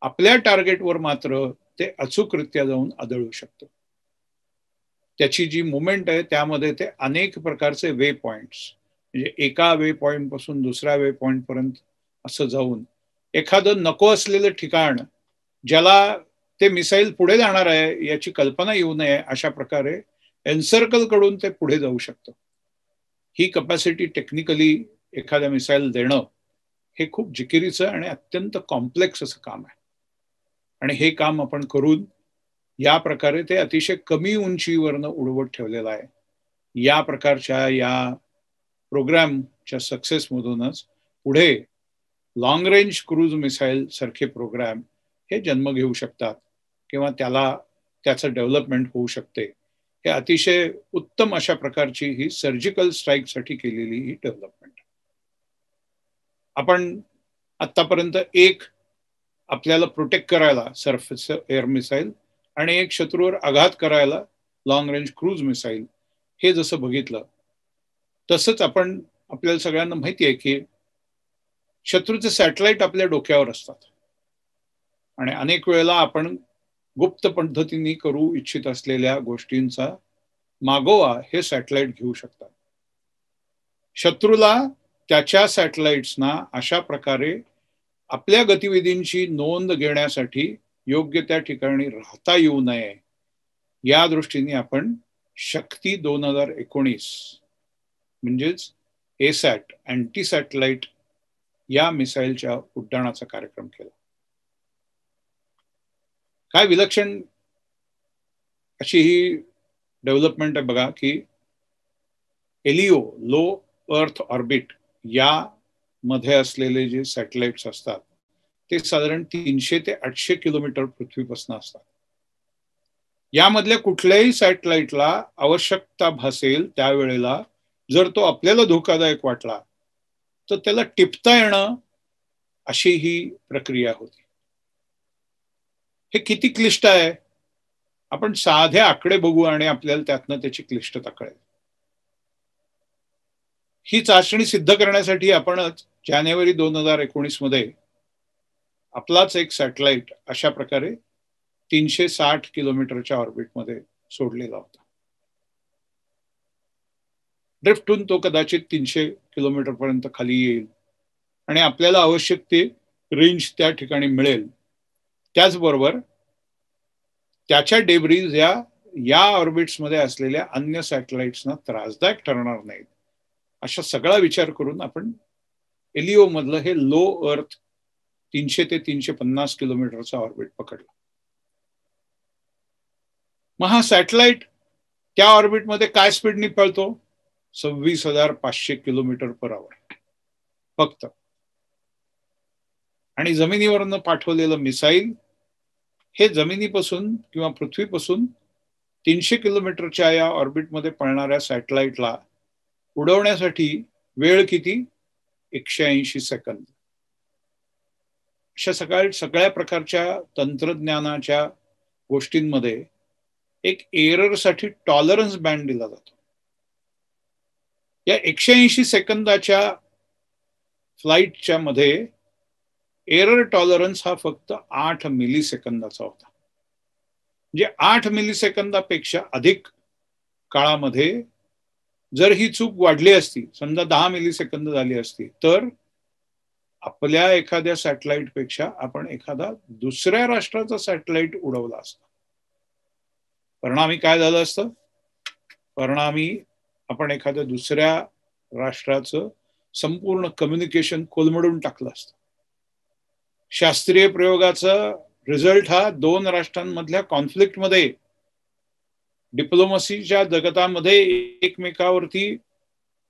आपल्या टार्गेटवर मात्र ते अचूकरित्या जाऊन आदळू शकतं. त्याची जी मुवमेंट आहे त्यामध्ये ते अनेक प्रकारचे वे पॉइंट्स, म्हणजे एका वे पॉइंट पासून दुसऱ्या वे पॉइंट पर्यंत असं जाऊन एखादं नको असलेलं ठिकाण ज्याला ते मिसाईल पुढे जाणार आहे याची कल्पना येऊ नये अशा प्रकारे एन्सर्कल कडून ते पुढे जाऊ शकतं. ही कपॅसिटी टेक्निकली एखाद्या मिसाईल देणं हे खूप जिकिरीचं आणि अत्यंत कॉम्प्लेक्स असं काम आहे. आणि हे काम आपण करून या प्रकारे ते अतिशय कमी उंचीवरनं उडवत ठेवलेलं आहे. या प्रकारच्या या प्रोग्रामच्या सक्सेसमधूनच पुढे लॉंग रेंज क्रूज मिसाईल सारखे प्रोग्राम हे जन्म घेऊ शकतात किंवा त्याचं डेव्हलपमेंट होऊ शकते. हे अतिशय उत्तम अशा प्रकारची ही सर्जिकल स्ट्राईकसाठी केलेली ही डेव्हलपमेंट. आपण आतापर्यंत एक आपल्याला प्रोटेक्ट करायला सरफेस एअर मिसाईल आणि एक शत्रूवर आघात करायला लॉंग रेंज क्रूज मिसाईल हे जसं बघितलं, तसंच आपल्याला सगळ्यांना माहिती आहे की शत्रूचे सॅटेलाइट आपल्या डोक्यावर असतात आणि अनेक वेळेला आपण गुप्त पद्धतीने करू इच्छित असलेल्या गोष्टींचा मागोवा हे सॅटेलाइट घेऊ शकतात. शत्रूला त्याच्या सॅटेलाइट्सना अशा प्रकारे आपल्या गतिविधींची नोंद घेण्यासाठी योग्य त्या ठिकाणी राहता येऊ नये या दृष्टीने आपण शक्ती 2019 म्हणजेच एसॅट अँटी सॅटेलाइट या मिसाईलच्या उड्डाणाचा कार्यक्रम केला. काय विलक्षण अशी ही डेव्हलपमेंट आहे बघा की एलिओ लो अर्थ ऑर्बिट या मध्ये असलेले जे सॅटेलाइट्स असतात ते साधारण 300 ते 800 किलोमीटर पृथ्वीपासून असतात. यामधल्या कुठल्याही सॅटेलाइटला आवश्यकता भासेल त्यावेळेला जर तो आपल्याला धोकादायक वाटला तर त्याला टिपता येणं अशी ही प्रक्रिया होती. हे किती क्लिष्ट आहे आपण साधे आकडे बघू आणि आपल्याला त्यातनं त्याची क्लिष्टता कळेल. ही चाचणी सिद्ध करण्यासाठी आपणच जानेवारी 2019 मध्ये आपलाच एक सॅटेलाइट अशा प्रकारे 360 किलोमीटरच्या ऑर्बिटमध्ये सोडलेला होता. ड्रिफ्टहून तो कदाचित 300 किलोमीटर पर्यंत खाली येईल आणि आपल्याला आवश्यक ते रेंज त्या ठिकाणी मिळेल. त्याचबरोबर त्याच्या डेब्रीज या ऑर्बिट्समध्ये असलेल्या अन्य सॅटेलाइट्सना त्रासदायक ठरणार नाहीत अशा सगळा विचार करून आपण एलिओ मधलं हे लो अर्थ 300 ते 350 किलोमीटरचा ऑर्बिट पकडला. मग हा सॅटेलाइट त्या ऑर्बिटमध्ये काय स्पीडनी पळतो? 26,500 किलोमीटर पर आवर फक्त. आणि जमिनीवरनं पाठवलेलं मिसाईल हे जमिनीपासून किंवा पृथ्वीपासून 300 किलोमीटरच्या या ऑर्बिटमध्ये पळणाऱ्या सॅटेलाइटला उडवण्यासाठी वेळ किती? 180 सेकंद. अशा सगळ्या प्रकारच्या तंत्रज्ञानाच्या गोष्टींमध्ये एक एररसाठी टॉलरन्स बँड दिला जातो. या 180 सेकंदाच्या फ्लाईटच्या मध्ये एरर टॉलरन्स हा फक्त 8 मिली सेकंदाचा होता. म्हणजे 8 मिली सेकंदापेक्षा अधिक काळामध्ये जर ही चूक वाढली असती, समजा 10 मिली सेकंद झाली असती, तर आपल्या एखाद्या सॅटेलाइट पेक्षा आपण एखादा दुसऱ्या राष्ट्राचा सॅटेलाइट उडवला असता. परिणामी काय झालं असतं? परिणामी आपण एखाद्या दुसऱ्या राष्ट्राचं संपूर्ण कम्युनिकेशन कोलमडून टाकलं असतं. शास्त्रीय प्रयोगाचा रिझल्ट हा 2 राष्ट्रांमधल्या कॉन्फ्लिक्टमध्ये डिप्लोमसीच्या जगतामध्ये एकमेकावरती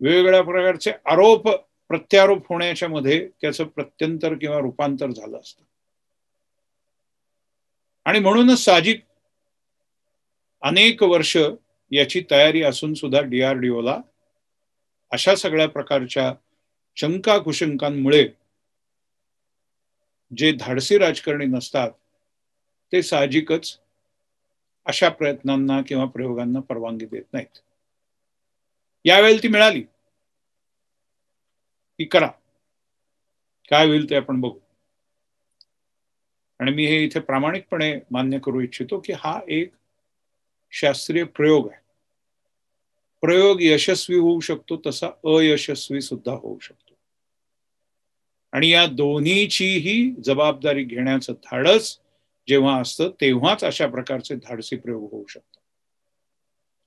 वेगवेगळ्या प्रकारचे आरोप प्रत्यारोप होण्याच्या मध्ये त्याचं प्रत्यंतर किंवा रूपांतर झालं असतं. आणि म्हणूनच साहजिक अनेक वर्ष याची तयारी असून सुद्धा DRDOला अशा सगळ्या प्रकारच्या शंका कुशंकांमुळे जे धाडसी राजकारणी नसतात ते साहजिकच अशा प्रयत्नांना किंवा प्रयोगांना परवानगी देत नाहीत. यावेळी ती मिळाली की करा, काय होईल ते आपण बघू. आणि मी हे इथे प्रामाणिकपणे मान्य करू इच्छितो की हा एक शास्त्रीय प्रयोग आहे. प्रयोग यशस्वी होऊ शकतो, तसा अयशस्वी सुद्धा होऊ शकतो. आणि या दोन्हीचीही जबाबदारी घेण्याचं धाडस जेव्हा असतं तेव्हाच अशा प्रकारचे धाडसी प्रयोग होऊ शकतात.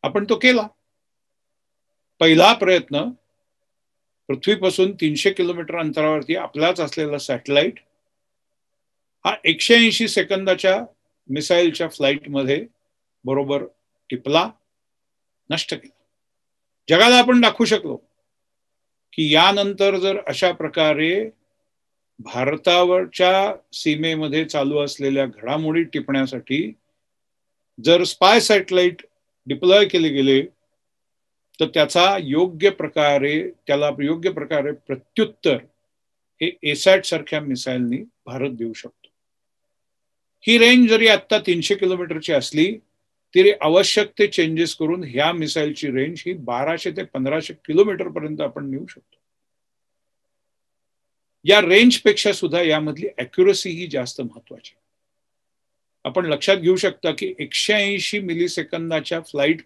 आपण तो केला. पहिला प्रयत्न पृथ्वीपासून 300 किलोमीटर अंतरावरती आपलाच असलेला सॅटेलाइट हा 180 सेकंदाच्या मिसाईलच्या फ्लाईटमध्ये बरोबर टिपला, नष्ट केला. जगाला आपण दाखवू शकलो की यानंतर जर अशा प्रकारे भारतावरच्या सीमेमध्ये चालू असलेल्या घडामोडी टिपण्यासाठी जर स्पाय सॅटेलाइट डिप्लॉय केले गेले तर त्याला योग्य प्रकारे प्रत्युत्तर हे एसॅट सारख्या मिसाईलनी भारत देऊ शकतो. ही रेंज जरी आता 300 किलोमीटरची असली तरी आवश्यक ते चेंजेस करून ह्या मिसाईलची रेंज ही 1200 ते 1500 किलोमीटर पर्यंत आपण नेऊ शकतो. या रेंज पेक्षा सुद्धा यामधली अॅक्युरसी ही जास्त महत्वाची. आपण लक्षात घेऊ शकता की 180 मिलीसेकंदाच्या फ्लाईट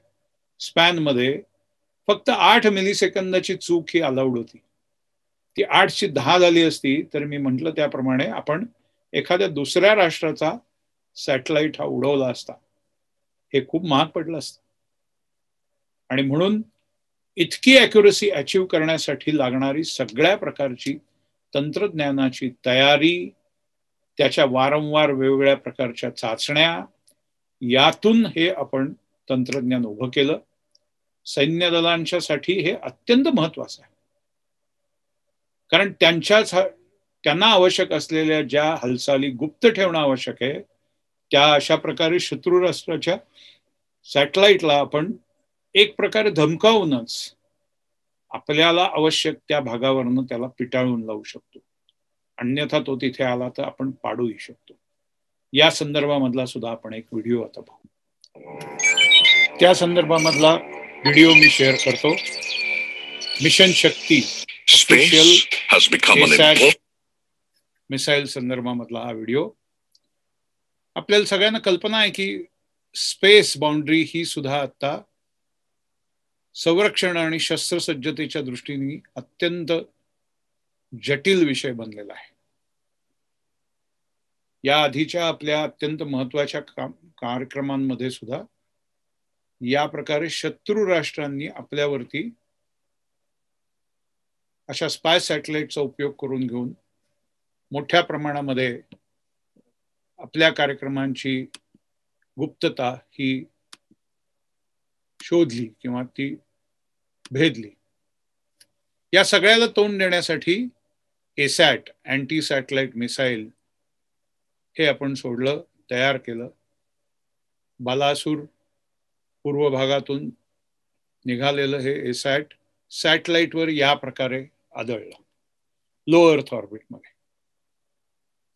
स्पॅन मध्ये फक्त 8 मिलीसेकंदाची चूक ही अलाउड होती. ती 8ची 10 झाली असती तर मी म्हटलं त्याप्रमाणे आपण एखाद्या दुसऱ्या राष्ट्राचा सॅटेलाइट हा उडवला असता. हे खूप महाग पडलं असतं. आणि म्हणून इतकी अॅक्युरसी अचीव्ह करण्यासाठी लागणारी सगळ्या प्रकारची तंत्रज्ञानाची तयारी, त्याच्या वारंवार वेगवेगळ्या प्रकारच्या चाचण्या, यातून हे आपण तंत्रज्ञान उभं केलं. सैन्य दलांच्यासाठी हे अत्यंत महत्वाचं आहे. कारण त्यांना आवश्यक असलेल्या ज्या हालचाली गुप्त ठेवणं आवश्यक आहे त्या अशा प्रकारे शत्रू राष्ट्राच्या सॅटेलाइटला आपण एक प्रकारे धमकावूनच आपल्याला आवश्यक त्या भागावरनं त्याला पिटाळून लावू शकतो. अन्यथा तो तिथे आला तर आपण पाडूही शकतो. या संदर्भामधला सुद्धा आपण एक व्हिडिओ आता पाहू. त्या संदर्भामधला व्हिडिओ मी शेअर करतो. मिशन शक्ती मिसाईल संदर्भामधला हा व्हिडिओ. आपल्याला सगळ्यांना कल्पना आहे की स्पेस बाउंड्री ही सुद्धा आता संरक्षण आणि शस्त्रसज्जतेच्या दृष्टीने अत्यंत जटिल विषय बनलेला आहे. या आधीच्या आपल्या अत्यंत महत्वाच्या कार्यक्रमांमध्ये सुद्धा या प्रकारे शत्रू राष्ट्रांनी आपल्यावरती अशा स्पाय सॅटेलाइटचा उपयोग करून घेऊन मोठ्या प्रमाणामध्ये आपल्या कार्यक्रमांची गुप्तता ही शोधली किंवा ती भेदली. या सगळ्याला तोंड देण्यासाठी एसॅट अँटी सॅटेलाइट मिसाईल हे आपण सोडलं, तयार केलं. बालासूर पूर्व भागातून निघालेलं हे एसॅट सॅटेलाइटवर या प्रकारे आदळलं लो अर्थ ऑर्बिटमध्ये.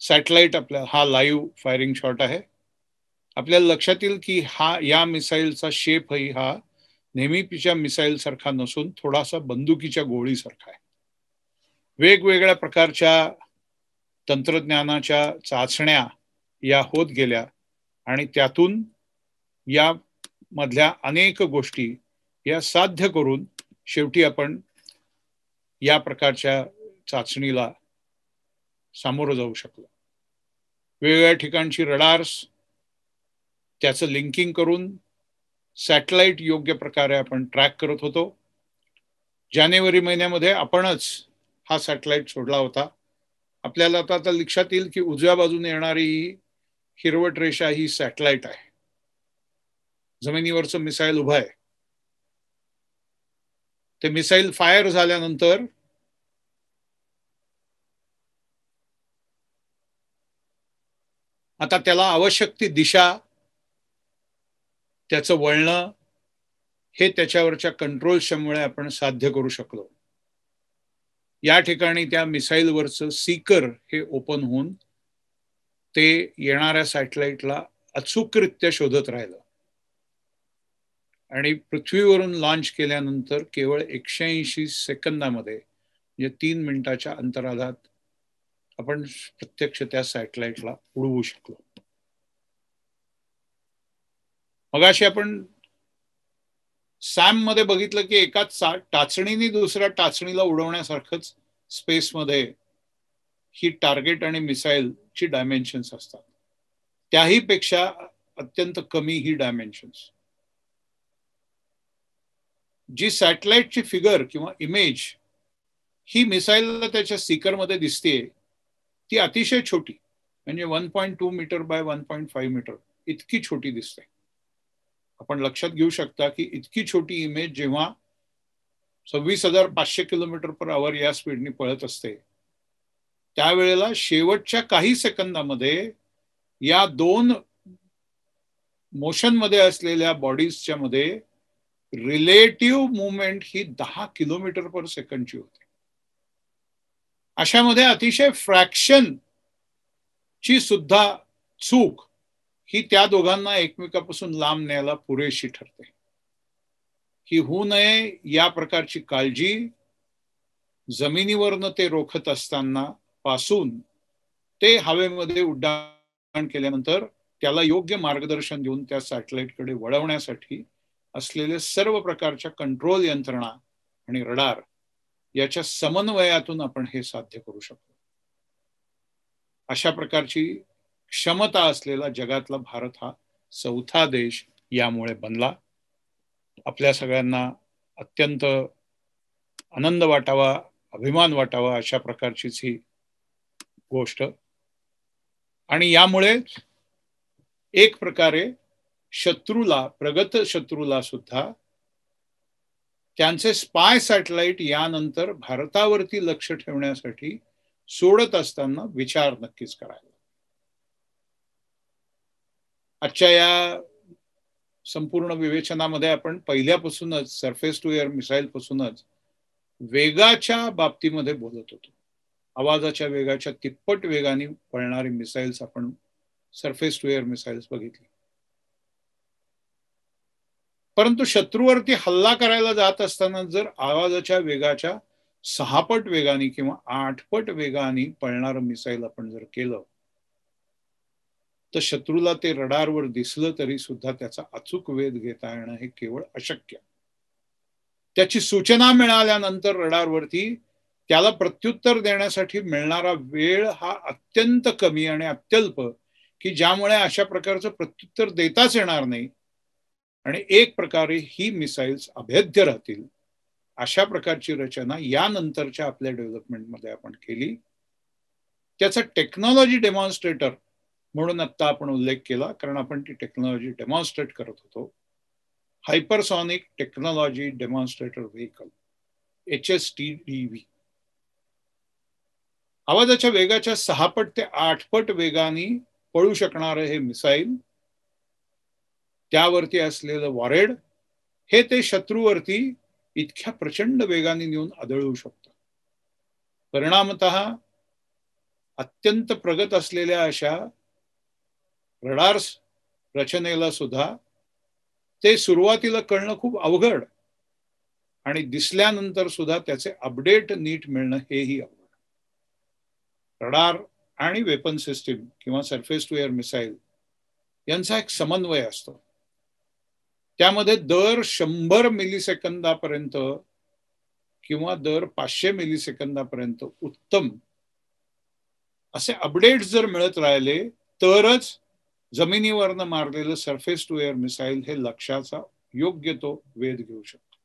सॅटेलाइट आपल्या हा लाईव्ह फायरिंग शॉट आहे. आपल्याला लक्षात येईल की या मिसाईलचा शेपही हा नेहमीच्या मिसाईल सारखा नसून थोडासा बंदुकीच्या गोळीसारखा आहे. वेगवेगळ्या प्रकारच्या तंत्रज्ञानाच्या चाचण्या या होत गेल्या आणि त्यातून या मधल्या अनेक गोष्टी या साध्य करून शेवटी आपण या प्रकारच्या चाचणीला सामोरं जाऊ शकलो. वेगवेगळ्या ठिकाणची रडार्स त्याचं लिंकिंग करून सॅटेलाइट योग्य प्रकारे आपण ट्रॅक करत होतो. जानेवारी महिन्यामध्ये आपणच हा सॅटेलाइट सोडला होता. आपल्याला आता लक्षात येईल की उजव्या बाजूने येणारी हिरवट रेषा ही सॅटेलाइट आहे. जमिनीवरचं मिसाईल उभं आहे. ते मिसाईल फायर झाल्यानंतर आता त्याला आवश्यक ती दिशा, त्याचं वळणं हे त्याच्यावरच्या कंट्रोल्समुळे आपण साध्य करू शकलो. या ठिकाणी त्या मिसाईलवरचं सीकर हे ओपन होऊन ते येणाऱ्या सॅटेलाइटला अचूकरित्या शोधत राहिलं आणि पृथ्वीवरून लॉन्च केल्यानंतर केवळ 180 सेकंदामध्ये म्हणजे 3 मिनिटाच्या अंतराळात आपण प्रत्यक्ष त्या सॅटेलाइटला उडवू शकलो. मगाशी आपण सॅम मध्ये बघितलं की एका टाचणीने दुसऱ्या टाचणीला उडवण्यासारखंच स्पेसमध्ये ही टार्गेट आणि मिसाईलची डायमेन्शन्स असतात. त्याही पेक्षा अत्यंत कमी ही डायमेन्शन्स. जी सॅटेलाइटची फिगर किंवा इमेज ही मिसाईलला त्याच्या सीकरमध्ये दिसते ती अतिशय छोटी, म्हणजे 1.2 मीटर बाय 1.5 मीटर इतकी छोटी दिसते. आपण लक्षात घेऊ शकता की इतकी छोटी इमेज जेव्हा 26,500 किलोमीटर पर आवर या स्पीडने पळत असते त्यावेळेला शेवटच्या काही सेकंदामध्ये या दोन मोशन मध्ये असलेल्या बॉडीजच्या मध्ये रिलेटिव्ह मुवमेंट ही 10 किलोमीटर पर सेकंडची होती. अशामध्ये अतिशय फ्रॅक्शन ची सुद्धा चूक ही त्या दोघांना एकमेकापासून लांब न्यायला पुरेशी ठरते. ही होऊ नये या प्रकारची काळजी जमिनीवरनं ते रोखत असताना पासून ते हवेमध्ये उड्डाण केल्यानंतर त्याला योग्य मार्गदर्शन देऊन त्या सॅटेलाइटकडे वळवण्यासाठी असलेले सर्व प्रकारच्या कंट्रोल यंत्रणा आणि रडार याच्या समन्वयातून आपण हे साध्य करू शकतो. अशा प्रकारची क्षमता असलेला जगातला भारत हा 4था देश यामुळे बनला. आपल्या सगळ्यांना अत्यंत आनंद वाटावा, अभिमान वाटावा अशा प्रकारचीच ही गोष्ट. आणि यामुळे एक प्रकारे शत्रूला, प्रगत शत्रूला सुद्धा त्यांचे स्पाय सॅटेलाइट यानंतर भारतावरती लक्ष ठेवण्यासाठी सोडत असताना विचार नक्कीच करायला. आजच्या या संपूर्ण विवेचनामध्ये आपण पहिल्यापासूनच सरफेस टू एअर मिसाईल पासूनच वेगाच्या बाबतीमध्ये बोलत होतो. आवाजाच्या वेगाच्या तिप्पट वेगाने पळणारी मिसाईल्स आपण सरफेस टू एअर मिसाईल्स बघितली. परंतु शत्रूवरती हल्ला करायला जात असताना जर आवाजाच्या वेगाच्या 6 पट वेगाने किंवा 8 पट वेगाने पळणारं मिसाईल आपण जर केलं तर शत्रूला ते रडारवर दिसलं तरी सुद्धा त्याचा अचूक वेध घेता येणं हे केवळ अशक्य. त्याची सूचना मिळाल्यानंतर रडारवरती त्याला प्रत्युत्तर देण्यासाठी मिळणारा वेळ हा अत्यंत कमी आणि अत्यल्प, की ज्यामुळे अशा प्रकारचं प्रत्युत्तर देताच येणार नाही आणि एक प्रकारे ही मिसाईल्स अभेद्य राहतील. अशा प्रकारची रचना यानंतरच्या आपल्या डेव्हलपमेंटमध्ये आपण केली. त्याचा टेक्नॉलॉजी डेमॉन्स्ट्रेटर म्हणून आता आपण उल्लेख केला, कारण आपण ती टेक्नॉलॉजी डेमॉन्स्ट्रेट करत होतो. Hypersonic technology demonstrator vehicle, HSTDV. आवाजाच्या वेगाच्या 6 पट ते 8 पट वेगाने पळू शकणारं हे मिसाईल, त्यावरती असलेलं वॉरेड हे ते शत्रूवरती इतक्या प्रचंड वेगाने नेऊन आदळू शकतं. परिणामतः अत्यंत प्रगत असलेल्या अशा रडार्स रचनेला सुद्धा ते सुरुवातीला कळणं खूप अवघड आणि दिसल्यानंतर सुद्धा त्याचे अपडेट नीट मिळणं हेही अवघड. रडार आणि वेपन सिस्टीम किंवा सरफेस टू एअर मिसाईल यांचा एक समन्वय असतो. त्यामध्ये दर 100 मिलीसेकंदापर्यंत किंवा दर 500 मिलीसेकंदापर्यंत उत्तम असे अपडेट जर मिळत राहिले तरच जमिनीवरनं मारलेलं सरफेस टू एअर मिसाईल हे लक्ष्याचा योग्य तो वेध घेऊ शकतो.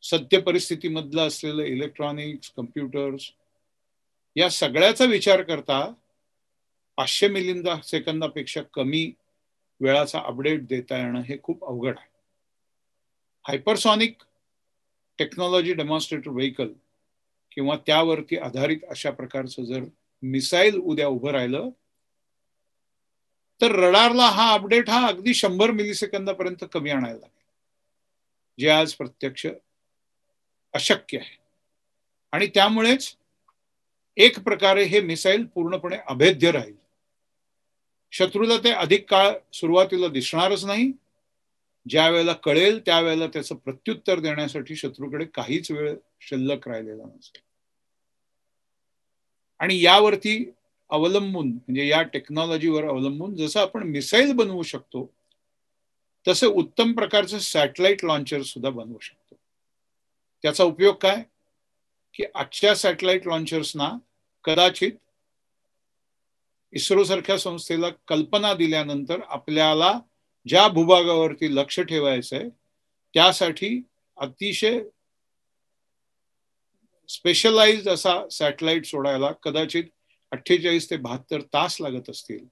सद्य परिस्थितीमधलं असलेलं इलेक्ट्रॉनिक्स, कम्प्युटर्स या सगळ्याचा विचार करता 500 मिलीसेकंदापेक्षा कमी वेळाचा अपडेट देता येणं हे खूप अवघड आहे. हायपरसॉनिक टेक्नॉलॉजी डेमॉन्स्ट्रेटर व्हेकल किंवा त्यावरती आधारित अशा प्रकारचं जर मिसाईल उद्या उभं राहिलं तर रडारला हा अपडेट हा अगदी 100 मिलीसेकंदापर्यंत कमी आणायला लागेल, जे आज प्रत्यक्ष अशक्य आहे. आणि त्यामुळेच एक प्रकारे हे मिसाईल पूर्णपणे अभेद्य राहील. शत्रूला ते अधिक काळ सुरुवातीला दिसणारच नाही. ज्या वेळेला कळेल त्यावेळेला त्याचं प्रत्युत्तर देण्यासाठी शत्रूकडे काहीच वेळ शिल्लक राहिलेला नसेल. आणि यावरती अवलंबून, म्हणजे या टेक्नॉलॉजीवर अवलंबून जसं आपण मिसाईल बनवू शकतो तसे उत्तम प्रकारचे सॅटेलाइट लॉन्चर सुद्धा बनवू शकतो. त्याचा उपयोग काय, की आजच्या सॅटेलाइट लॉन्चर्सना कदाचित इस्रो सारख्या संस्थेला कल्पना दिल्यानंतर आपल्याला ज्या भूभागावरती लक्ष ठेवायचंय त्यासाठी अतिशय स्पेशलाइज्ड असा सॅटेलाइट सोडायला कदाचित 48 ते 72 तास लागत असतील,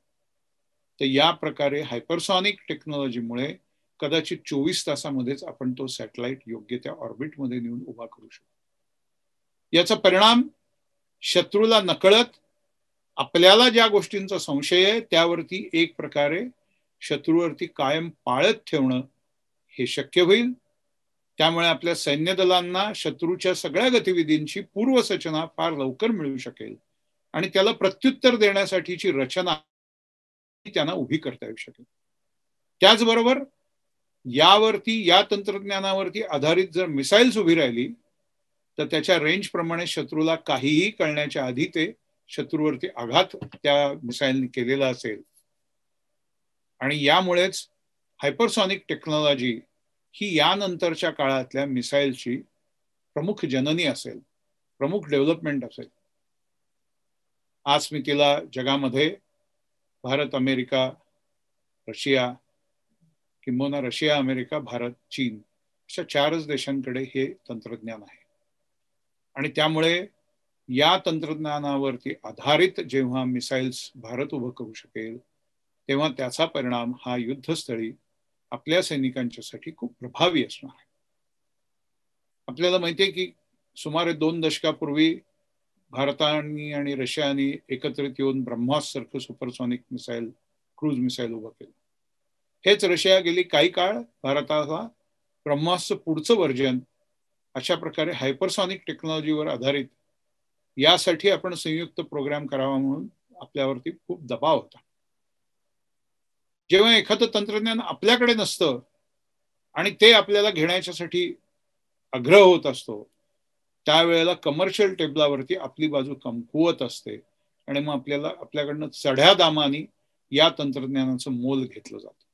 तर या प्रकारे हायपरसॉनिक टेक्नॉलॉजीमुळे कदाचित 24 तासामध्येच आपण तो सॅटेलाइट योग्य त्या ऑर्बिटमध्ये नेऊन उभा करू शकतो. याचा परिणाम शत्रूला नकळत आपल्याला ज्या गोष्टींचा संशय आहे त्यावरती एक प्रकारे शत्रूवरती कायम पाळत ठेवणं हे शक्य होईल. त्यामुळे आपल्या सैन्य दलांना शत्रूच्या सगळ्या गतिविधींची पूर्वसूचना फार लवकर मिळू शकेल आणि त्याला प्रत्युत्तर देण्यासाठीची रचना त्यांना उभी करता येऊ शकेल. त्याचबरोबर या तंत्रज्ञानावरती आधारित जर मिसाईल्स उभी राहिली तर त्याच्या रेंज प्रमाणे शत्रूला काहीही कळण्याच्या आधी ते शत्रूवरती आघात त्या मिसाईलने केलेला असेल. आणि यामुळेच हायपरसॉनिक टेक्नॉलॉजी ही यानंतरच्या काळातल्या मिसाईलची प्रमुख जननी असेल, प्रमुख डेव्हलपमेंट असेल. आज मी तिला जगामध्ये भारत, अमेरिका, रशिया, किंबहुना रशिया, अमेरिका, भारत, चीन अशा 4च देशांकडे हे तंत्रज्ञान आहे. आणि त्यामुळे या तंत्रज्ञानावरती आधारित जेव्हा मिसाईल्स भारत उभं करू शकेल तेव्हा त्याचा परिणाम हा युद्धस्थळी आपल्या सैनिकांच्यासाठी खूप प्रभावी असणार आहे. आपल्याला माहिती आहे की सुमारे 2 दशकापूर्वी भारताने आणि रशियाने एकत्रित येऊन ब्रह्मोस सारखं सुपरसॉनिक मिसाईल, क्रूज मिसाईल उभं केलं. हेच रशिया गेली काही काळ भारताला ब्रह्मोसचं पुढचं व्हर्जन अशा प्रकारे हायपरसॉनिक टेक्नॉलॉजीवर आधारित यासाठी आपण संयुक्त प्रोग्राम करावा म्हणून आपल्यावरती खूप दबाव होता. जेव्हा एखादं तंत्रज्ञान आपल्याकडे नसतं आणि ते आपल्याला घेण्याच्यासाठी आग्रह होत असतो त्यावेळेला कमर्शियल टेबलावरती आपली बाजू कमकुवत असते आणि मग आपल्याकडनं चढ्या दामाने या तंत्रज्ञानाचं मोल घेतलं जातं.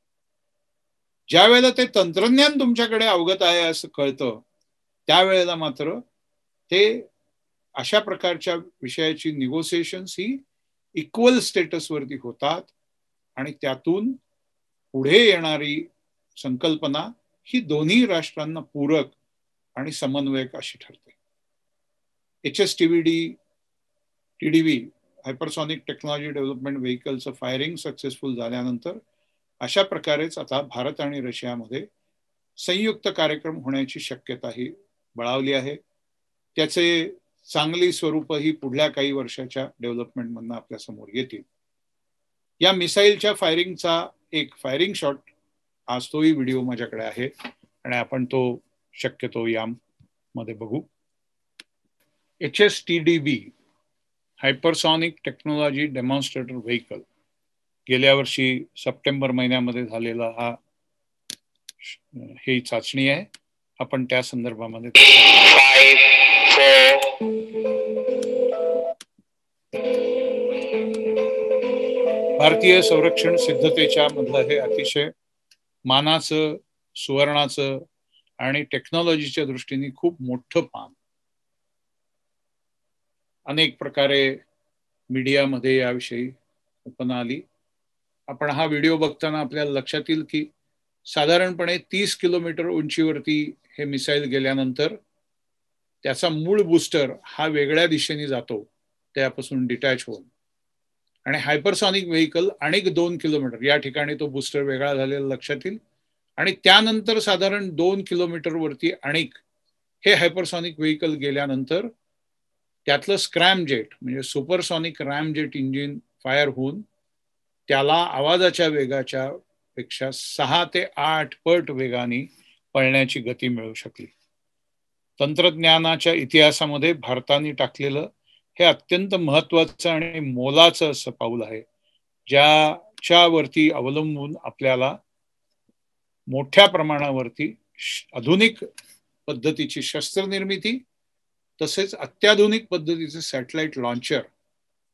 ज्या वेळेला ते तंत्रज्ञान तुमच्याकडे अवगत आहे असं कळतं त्यावेळेला मात्र ते अशा प्रकारच्या विषयाची निगोसिएशन्स ही इक्वल स्टेटसवरती होतात आणि त्यातून पुढे येणारी संकल्पना ही दोन्ही राष्ट्रांना पूरक आणि समन्वयक अशी ठरते. HSTVD TDV hypersonic technology development व्हेकलचं फायरिंग सक्सेसफुल झाल्यानंतर अशा प्रकारेच आता भारत आणि रशियामध्ये संयुक्त कार्यक्रम होण्याची शक्यताही बळावली आहे. त्याचे चांगली स्वरूप ही पुढल्या काही वर्षाच्या डेव्हलपमेंटमधून आपल्या समोर येतील. या मिसाईलच्या फायरिंगचा एक फायरिंग शॉट आज तोही व्हिडिओ माझ्याकडे आहे आणि आपण तो शक्यतो यामध्ये बघू. HSTDV hypersonic technology demonstrator vehicle गेल्या वर्षी सप्टेंबर महिन्यामध्ये झालेला ही चाचणी आहे. आपण त्या संदर्भामध्ये भारतीय संरक्षण सिद्धतेच्या मधलं हे अतिशय मानाचं, सुवर्णाचं आणि टेक्नॉलॉजीच्या दृष्टीने खूप मोठं पान. अनेक प्रकारे मीडियामध्ये याविषयी कल्पना आली. आपण हा व्हिडिओ बघताना आपल्याला लक्षात येईल की साधारणपणे 30 किलोमीटर उंचीवरती हे मिसाईल गेल्यानंतर त्याचा मूळ बूस्टर हा वेगळ्या दिशेने जातो त्यापासून डिटॅच होऊन आणि हायपरसॉनिक व्हेकल अनेक 2 किलोमीटर या ठिकाणी तो बूस्टर वेगळा झालेला लक्षात येईल आणि त्यानंतर साधारण 2 किलोमीटर वरती अनेक हे हायपरसॉनिक व्हेकल गेल्यानंतर त्यातलं स्क्रॅम जेट म्हणजे supersonic RAM jet engine fire होऊन त्याला आवाजाच्या वेगाच्या पेक्षा 6 ते 8 पट वेगाने पळण्याची गती मिळू शकली. तंत्रज्ञानाच्या इतिहासामध्ये भारताने टाकलेलं हे अत्यंत महत्वाचं आणि मोलाचं असं पाऊल आहे ज्याच्यावरती अवलंबून आपल्याला मोठ्या प्रमाणावरती आधुनिक पद्धतीची शस्त्र निर्मिती तसेच अत्याधुनिक पद्धतीचे सॅटेलाइट लॉन्चर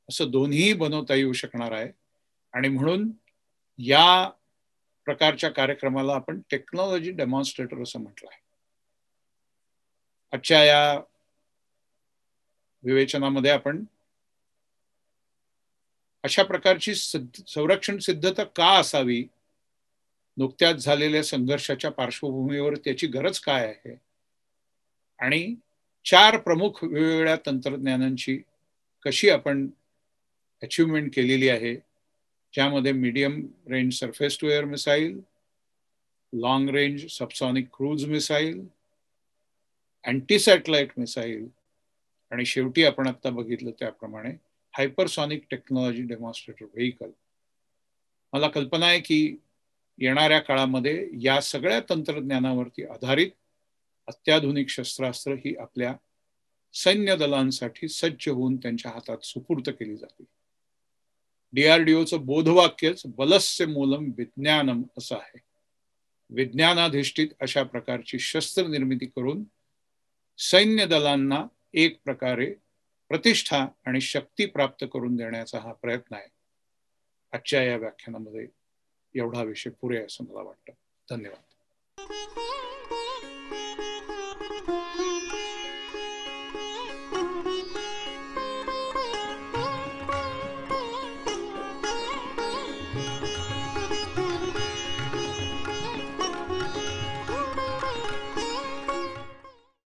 असं दोन्ही बनवता येऊ शकणार आहे. आणि म्हणून या प्रकारच्या कार्यक्रमाला आपण टेक्नॉलॉजी डेमॉन्स्ट्रेटर असं म्हटलं आहे. आजच्या या विवेचनामध्ये आपण अशा प्रकारची संरक्षण सिद्धता का असावी, नुकत्याच झालेल्या संघर्षाच्या पार्श्वभूमीवर त्याची गरज काय आहे आणि 4 प्रमुख वेगवेगळ्या तंत्रज्ञानांची कशी आपण अचिव्हमेंट केलेली आहे ज्यामध्ये medium range surface to air missile, long range subsonic cruise missile, anti satellite missile आणि शेवटी आपण आता बघितलं त्याप्रमाणे हायपरसॉनिक टेक्नॉलॉजी डेमॉन्स्ट्रेटर व्हेकल. मला कल्पना आहे की येणाऱ्या काळामध्ये या सगळ्या तंत्रज्ञानावरती आधारित अत्याधुनिक शस्त्रास्त्र ही आपल्या सैन्य दलांसाठी सज्ज होऊन त्यांच्या हातात सुपूर्त केली जाते. DRDOचं बोधवाक्यच बलस्य मूलम विज्ञानम असं आहे. विज्ञानाधिष्ठित अशा प्रकारची शस्त्र निर्मिती करून सैन्य दलांना एक प्रकारे प्रतिष्ठा आणि शक्ती प्राप्त करून देण्याचा हा प्रयत्न आहे. आजच्या या व्याख्यानामध्ये एवढा विषय पुरे असं मला वाटतं. धन्यवाद.